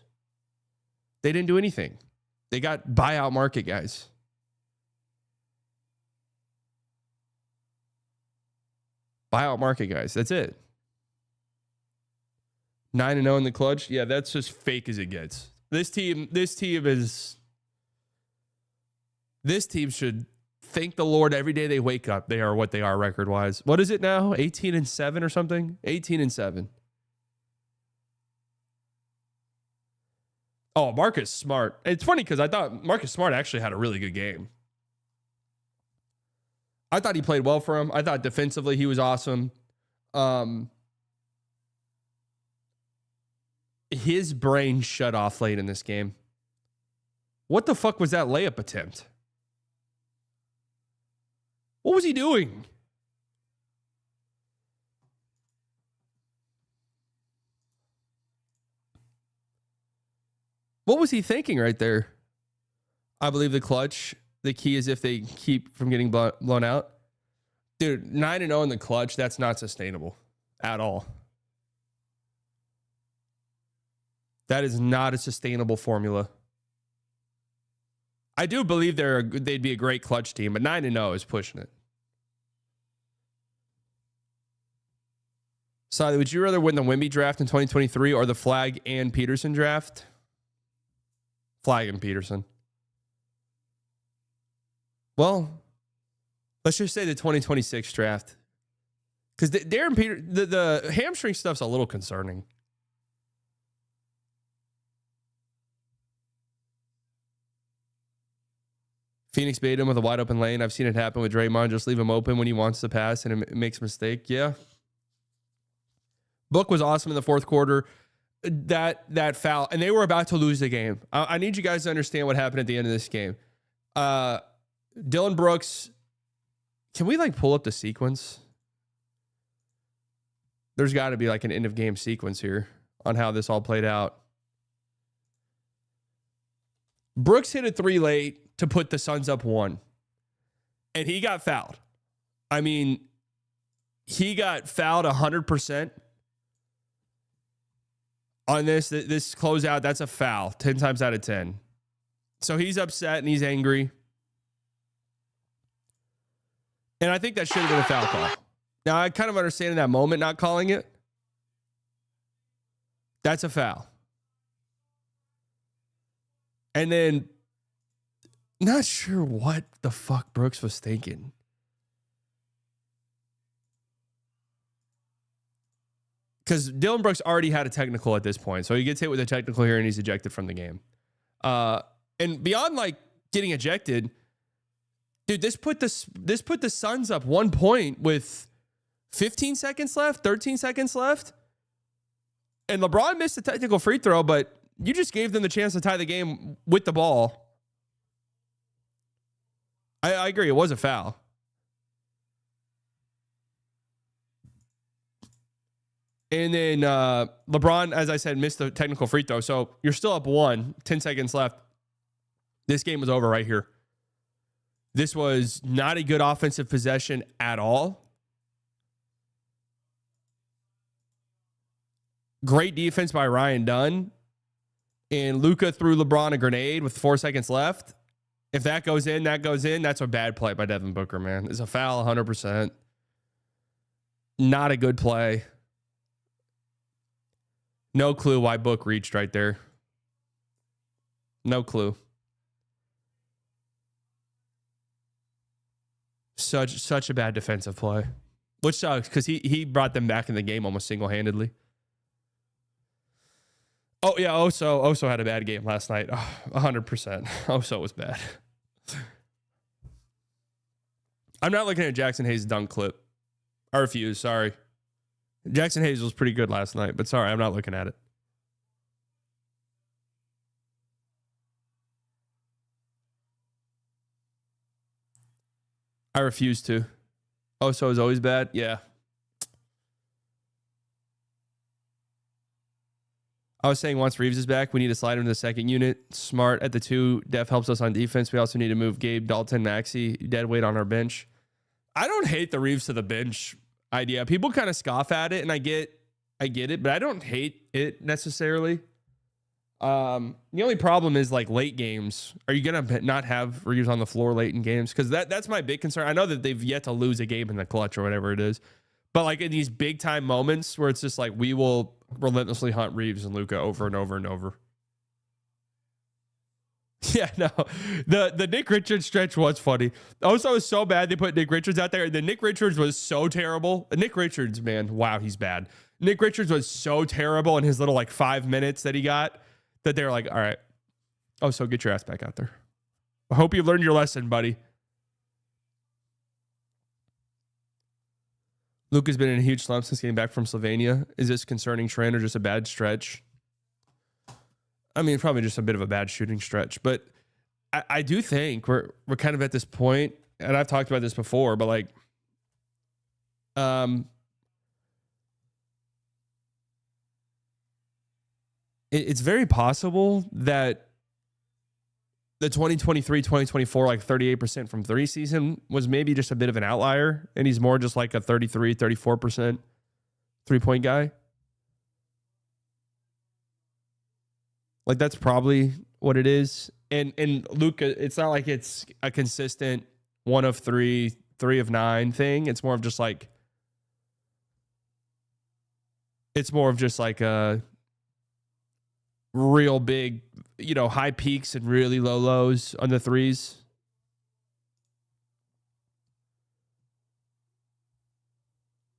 [SPEAKER 6] They didn't do anything. They got buyout market guys. Buyout market guys. That's it. 9-0 in the clutch. Yeah, that's just fake as it gets. This team should thank the Lord every day they wake up. They are what they are record-wise. What is it now? 18-7 or something? 18-7. Oh, Marcus Smart. It's funny because I thought Marcus Smart actually had a really good game. I thought he played well for him. I thought defensively he was awesome. His brain shut off late in this game. What the fuck was that layup attempt? What was he doing? What was he thinking right there? I believe the clutch. The key is if they keep from getting blown out. Dude, 9-0 in the clutch, that's not sustainable at all. That is not a sustainable formula. I do believe they'd be a great clutch team, but 9-0 is pushing it. So, would you rather win the Wemby draft in 2023 or the Flag and Peterson draft? Flag and Peterson. Well, let's just say the 2026 draft. Because Darren Peter, the hamstring stuff's a little concerning. Phoenix bait him with a wide open lane. I've seen it happen with Draymond. Just leave him open when he wants to pass and it makes a mistake. Yeah. Book was awesome in the fourth quarter. That foul, and they were about to lose the game. I need you guys to understand what happened at the end of this game. Dylan Brooks, can we pull up the sequence? There's got to be an end of game sequence here on how this all played out. Brooks hit a 3 late to put the Suns up 1, and he got fouled. I mean, he got fouled 100%. On this closeout, that's a foul 10 times out of 10. So he's upset and he's angry. And I think that should have been a foul call. Now, I kind of understand in that moment not calling it. That's a foul. And then, not sure what the fuck Brooks was thinking. Because Dylan Brooks already had a technical at this point. So he gets hit with a technical here and he's ejected from the game. And beyond getting ejected, dude, this put the Suns up 1 point with 15 seconds left, 13 seconds left. And LeBron missed a technical free throw, but you just gave them the chance to tie the game with the ball. I agree. It was a foul. And then LeBron, as I said, missed the technical free throw. So you're still up 1, 10 seconds left. This game was over right here. This was not a good offensive possession at all. Great defense by Ryan Dunn. And Luca threw LeBron a grenade with 4 seconds left. If that goes in, that goes in. That's a bad play by Devin Booker, man. It's a foul 100%. Not a good play. No clue why Book reached right there. No clue. Such a bad defensive play. Which sucks because he brought them back in the game almost single-handedly. Oh, yeah, Oso had a bad game last night. 100%. Oso was bad. I'm not looking at Jackson Hayes' dunk clip. I refuse, sorry. Jackson Hayes was pretty good last night, but sorry, I'm not looking at it. I refuse to. Oh, so it's always bad? Yeah. I was saying once Reeves is back, we need to slide him to the second unit. Smart at the 2. Def helps us on defense. We also need to move Gabe, Dalton, Maxey, dead weight on our bench. I don't hate the Reeves to the bench idea. People kind of scoff at it, and I get it, but I don't hate it necessarily. The only problem is late games. Are you gonna not have Reeves on the floor late in games? Because that's my big concern. I know that they've yet to lose a game in the clutch or whatever it is, but in these big time moments where it's just we will relentlessly hunt Reeves and Luca over and over and over. Yeah, no. The Nick Richards stretch was funny. Also, it was so bad they put Nick Richards out there. And then Nick Richards was so terrible. Nick Richards, man, wow, he's bad. Nick Richards was so terrible in his little 5 minutes that he got that they were all right. Oh, so get your ass back out there. I hope you learned your lesson, buddy. Luca's been in a huge slump since getting back from Slovenia. Is this a concerning trend or just a bad stretch? I mean, probably just a bit of a bad shooting stretch, but I do think we're kind of at this point, and I've talked about this before, but it's very possible that the 2023-2024 38% from 3 season was maybe just a bit of an outlier, and he's more just a 33-34% 3-point guy. That's probably what it is. And Luca, it's not like it's a consistent 1 of 3, 3 of 9 thing. It's more of just like a real big, high peaks and really low lows on the threes.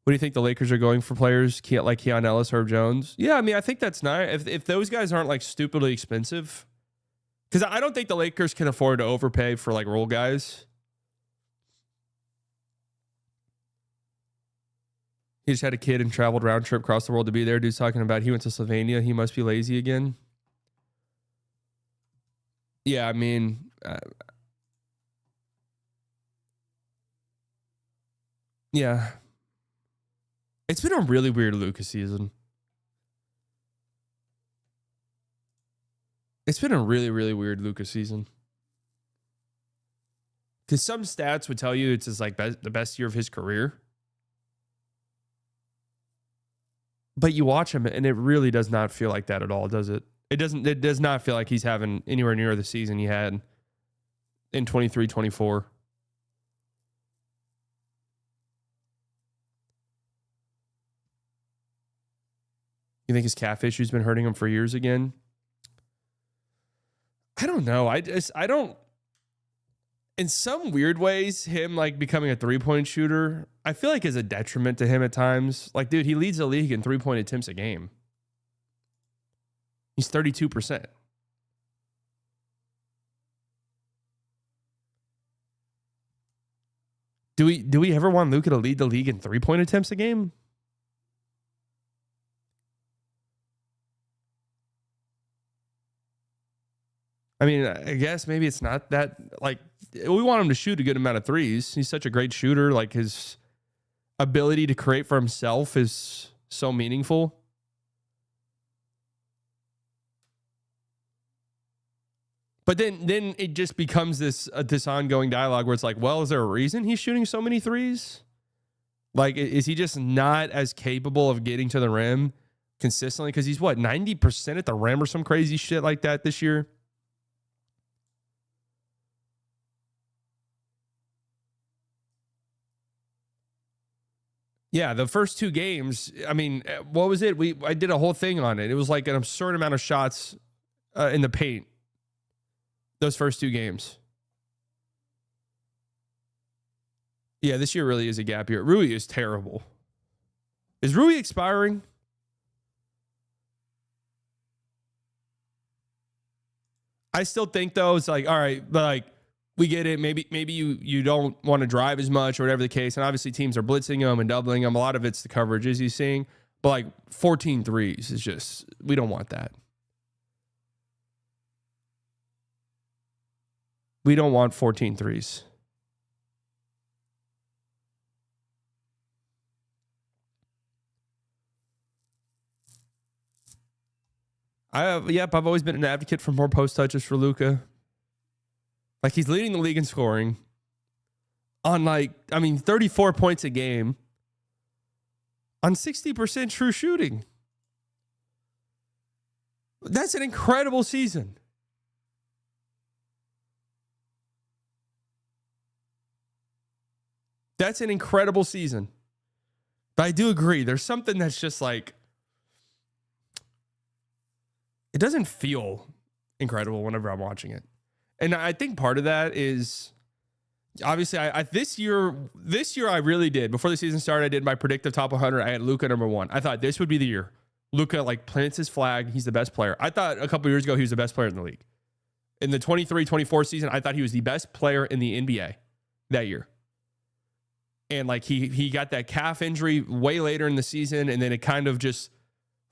[SPEAKER 6] What do you think the Lakers are going for players like Keon Ellis, Herb Jones? Yeah, I mean, I think that's nice. If those guys aren't like stupidly expensive, because I don't think the Lakers can afford to overpay for like role guys. He just had a kid and traveled round trip across the world to be there. Dude's talking about he went to Slovenia. He must be lazy again. Yeah, I mean, yeah. It's been a really weird Luca season. It's been a really, really weird Luca season. Because some stats would tell you it's his, like the best year of his career. But you watch him and it really does not feel like that at all, does it? It does not feel like he's having anywhere near the season he had in 23-24. You think his calf issue's been hurting him for years again? I don't know. I don't. In some weird ways, him like becoming a 3-point shooter, I feel like is a detriment to him at times. Like, dude, he leads the league in 3-point attempts a game. He's 32%. Do we ever want Luca to lead the league in 3-point attempts a game? I mean, I guess maybe it's not that, like, we want him to shoot a good amount of threes. He's such a great shooter. Like, his ability to create for himself is so meaningful. But then it just becomes this ongoing dialogue where it's like, well, is there a reason he's shooting so many threes? Like, is he just not as capable of getting to the rim consistently? Because he's, 90% at the rim or some crazy shit like that this year? Yeah, the first 2 games, I mean, what was it? I did a whole thing on it. It was like an absurd amount of shots in the paint. Those first 2 games. Yeah, this year really is a gap year. Rui is terrible. Is Rui expiring? I still think, though, it's like, all right, but like, we get it. Maybe you don't want to drive as much or whatever the case. And obviously teams are blitzing him and doubling him. A lot of it's the coverages he's seeing. But like 14 threes is just, we don't want that. We don't want 14 threes. I've always been an advocate for more post touches for Luca. Like, he's leading the league in scoring on 34 points a game on 60% true shooting. That's an incredible season. That's an incredible season. But I do agree. There's something that's just like, it doesn't feel incredible whenever I'm watching it. And I think part of that is obviously I this year I really did. Before the season started, I did my predictive top 100. I had Luca number 1. I thought this would be the year. Luca plants his flag. He's the best player. I thought a couple years ago he was the best player in the league. In the 23-24 season, I thought he was the best player in the NBA that year. And like he got that calf injury way later in the season, and then it kind of just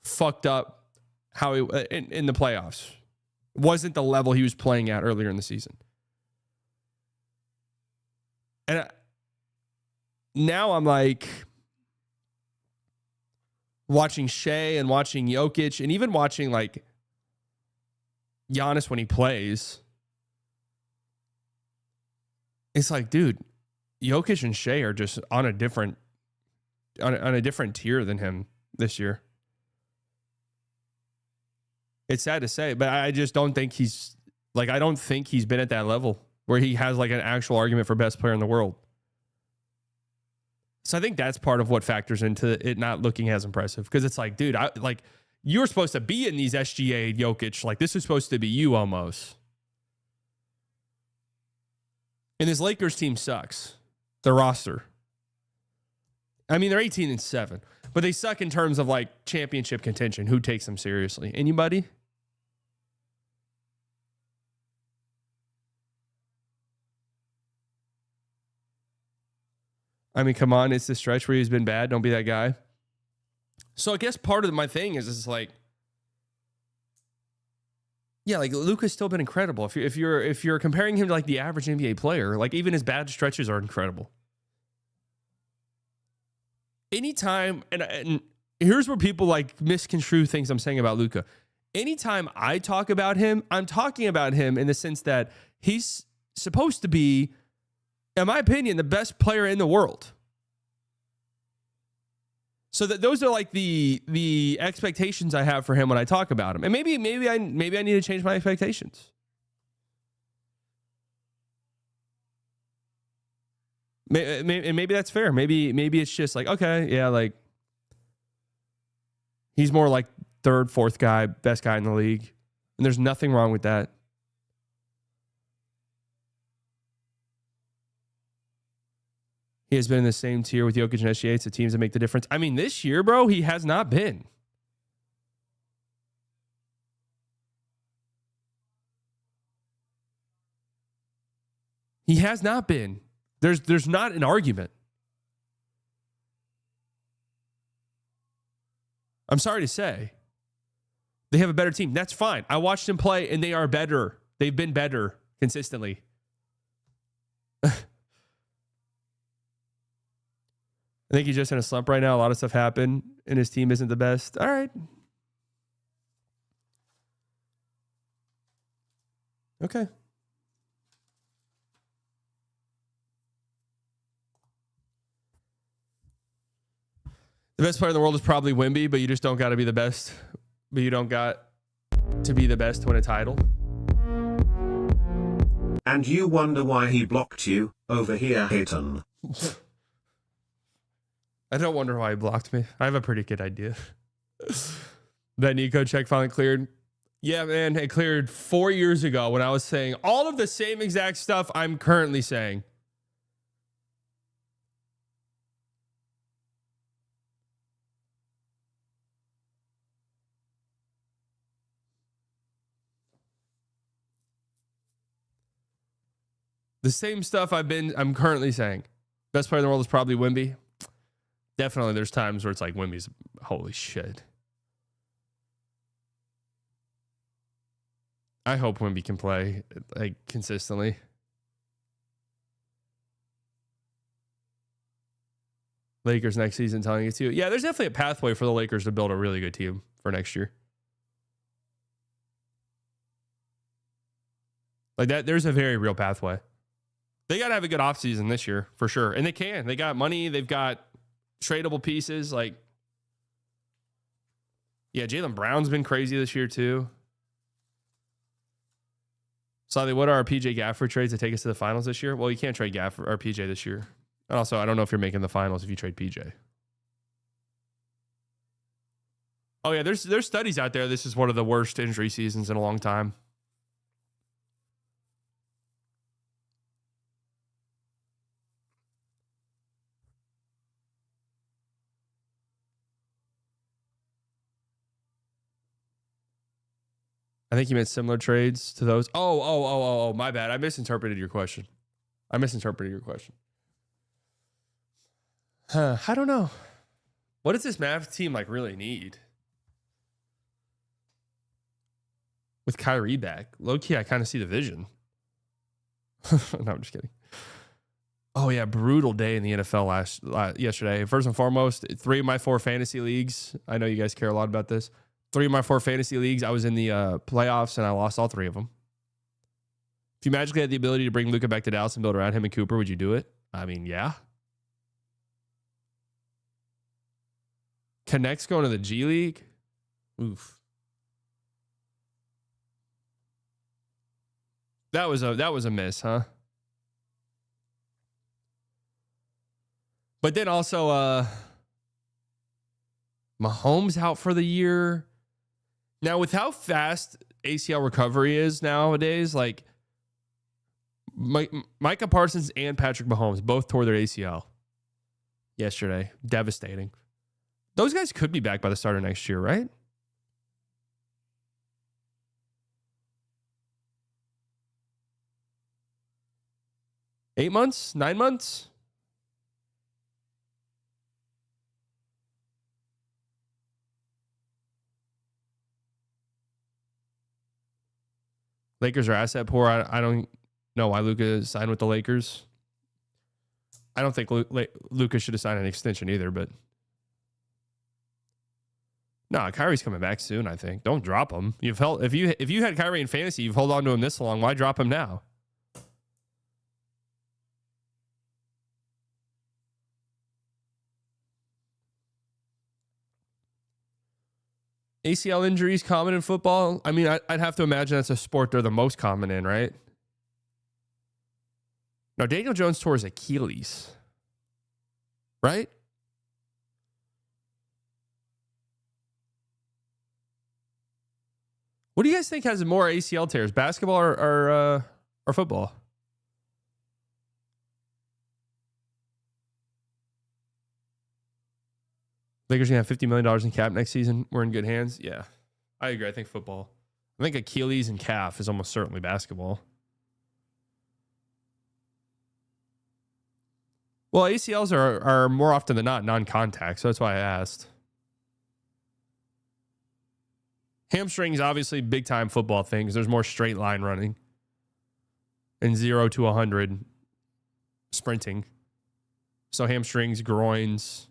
[SPEAKER 6] fucked up how in the playoffs. Wasn't the level he was playing at earlier in the season. And now I'm like watching Shea and watching Jokic and even watching like Giannis when he plays. It's like, dude, Jokic and Shea are just on a different tier than him this year. It's sad to say, but I just don't think he's Like, I don't think he's been at that level where he has like an actual argument for best player in the world. So I think that's part of what factors into it not looking as impressive. Because it's like, dude, you were supposed to be in these SGA Jokic. Like, this is supposed to be you almost. And this Lakers team sucks. Their roster. I mean, they're 18-7, but they suck in terms of like championship contention. Who takes them seriously? Anybody? I mean, come on. It's the stretch where he's been bad. Don't be that guy. So I guess part of my thing is like, yeah, like Luca's still been incredible. If you're comparing him to like the average NBA player, like even his bad stretches are incredible. Anytime, and here's where people like misconstrue things I'm saying about Luca. Anytime I talk about him, I'm talking about him in the sense that he's supposed to be, in my opinion, the best player in the world. So that those are like the expectations I have for him when I talk about him. And maybe I need to change my expectations. Maybe that's fair. Maybe it's just like, okay, yeah, like he's more like third, fourth guy, best guy in the league. And there's nothing wrong with that. He has been in the same tier with Jokic and SGA. It's the teams that make the difference. I mean, this year, bro, he has not been. He has not been. There's not an argument. I'm sorry to say. They have a better team. That's fine. I watched them play, and they are better. They've been better consistently. I think he's just in a slump right now. A lot of stuff happened, and his team isn't the best. All right. Okay. The best player in the world is probably Wemby, but you just don't got to be the best. But you don't got to be the best to win a title.
[SPEAKER 9] And you wonder why he blocked you, over here, Hayton.
[SPEAKER 6] I don't wonder why he blocked me. I have a pretty good idea. That Nico check finally cleared. Yeah, man, it cleared 4 years ago when I was saying all of the same exact stuff I'm currently saying. The same stuff I'm currently saying. Best player in the world is probably Wemby. Definitely there's times where it's like Wemby's holy shit. I hope Wemby can play like consistently. Lakers next season telling you to. Yeah, there's definitely a pathway for the Lakers to build a really good team for next year. Like that, there's a very real pathway. They got to have a good offseason this year for sure. And they can. They got money. They've got tradable pieces. Like, yeah, Jaylen Brown's been crazy this year too. Slightly, what are our PJ Gafford trades to take us to the finals this year? Well, you can't trade Gafford or PJ this year. And also, I don't know if you're making the finals if you trade PJ. Oh yeah, there's studies out there. This is one of the worst injury seasons in a long time. I think you meant similar trades to those. Oh, my bad. I misinterpreted your question. I don't know. What does this Mavs team like really need? With Kyrie back. Low-key, I kind of see the vision. No, I'm just kidding. Oh, yeah. Brutal day in the NFL yesterday. First and foremost, 3 of my 4 fantasy leagues. I know you guys care a lot about this. 3 of my 4 fantasy leagues, I was in the playoffs, and I lost all 3 of them. If you magically had the ability to bring Luca back to Dallas and build around him and Cooper, would you do it? I mean, yeah. Connect's going to the G League? Oof. That was a miss, huh? But then also Mahomes out for the year. Now, with how fast ACL recovery is nowadays, like Micah Parsons and Patrick Mahomes both tore their ACL yesterday. Devastating. Those guys could be back by the start of next year, right? Eight months? 9 months? Lakers are asset poor. I don't know why Luca signed with the Lakers. I don't think Luca should have signed an extension either, but no, Kyrie's coming back soon, I think. Don't drop him. If you had Kyrie in fantasy, you've held on to him this long. Why drop him now? ACL injuries common in football? I mean, I'd have to imagine that's a sport they're the most common in, right? Now, Daniel Jones tore his Achilles, right? What do you guys think has more ACL tears, basketball or football? Lakers gonna have $50 million in cap next season. We're in good hands. Yeah, I agree. I think football. I think Achilles and calf is almost certainly basketball. Well, ACLs are more often than not non-contact, so that's why I asked. Hamstrings, obviously, big-time football things. There's more straight line running and 0 to 100 sprinting. So hamstrings, groins.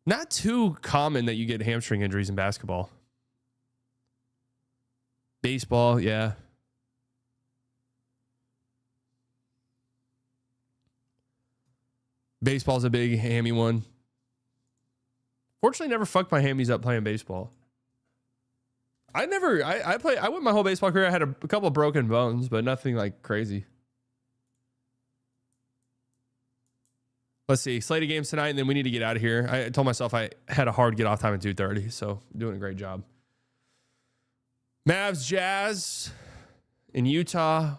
[SPEAKER 6] Not too common that you get hamstring injuries in basketball. Baseball, yeah. Baseball's a big hammy one. Fortunately, never fucked my hammies up playing baseball. I went my whole baseball career. I had a couple of broken bones, but nothing like crazy. Let's see. Slate of games tonight, and then we need to get out of here. I told myself I had a hard get off time at 2:30, so doing a great job. Mavs, Jazz in Utah.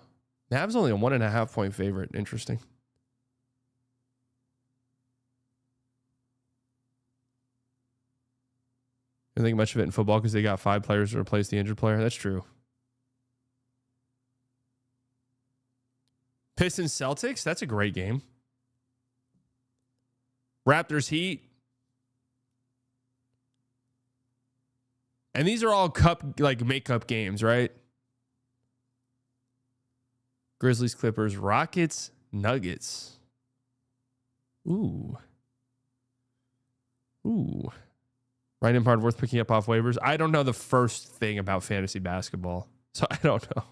[SPEAKER 6] Mavs only a 1.5 point favorite. Interesting. I don't think much of it in football because they got 5 players to replace the injured player. That's true. Pistons, Celtics. That's a great game. Raptors, Heat. And these are all cup, like makeup games, right? Grizzlies, Clippers, Rockets, Nuggets. Ooh. Ryan Impard worth picking up off waivers. I don't know the first thing about fantasy basketball, so I don't know.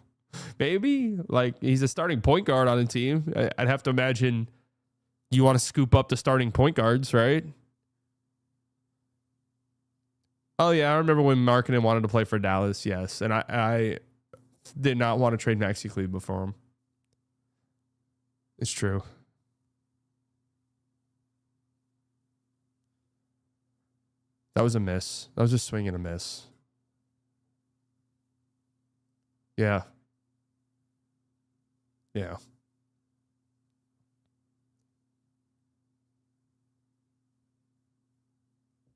[SPEAKER 6] Maybe like he's a starting point guard on a team. I'd have to imagine you want to scoop up the starting point guards, right? Oh yeah, I remember when Markkanen wanted to play for Dallas. Yes, and I did not want to trade Maxi Kleber for him. It's true. That was a miss. That was just swing and a miss. Yeah. Yeah.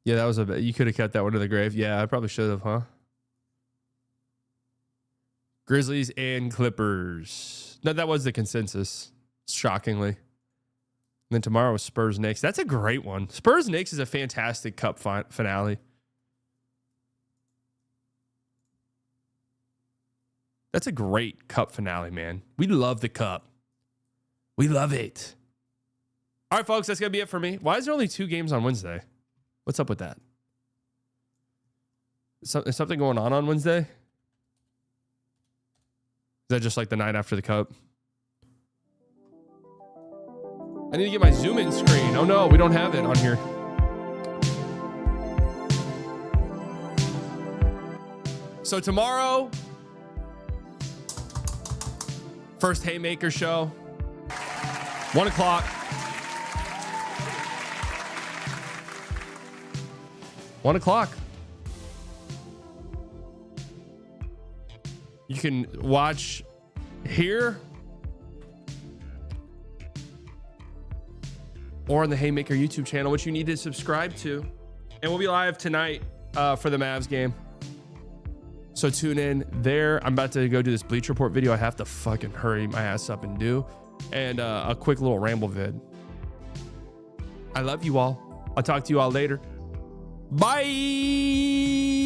[SPEAKER 6] Yeah, that was a bit. You could have kept that one to the grave. Yeah, I probably should have, huh? Grizzlies and Clippers. No, that was the consensus, shockingly. And then tomorrow was Spurs Knicks. That's a great one. Spurs Knicks is a fantastic cup finale. That's a great cup finale, man. We love the cup. We love it. All right, folks, that's going to be it for me. Why is there only 2 games on Wednesday? What's up with that? Is something going on Wednesday? Is that just like the night after the cup? I need to get my zoom in screen. Oh no, we don't have it on here. So tomorrow, First Haymaker show. 1 o'clock. 1 o'clock. You can watch here or on the Haymaker YouTube channel, which you need to subscribe to. And we'll be live tonight for the Mavs game. So tune in there. I'm about to go do this Bleach Report video. I have to fucking hurry my ass up and do. And a quick little ramble vid. I love you all. I'll talk to you all later. Bye.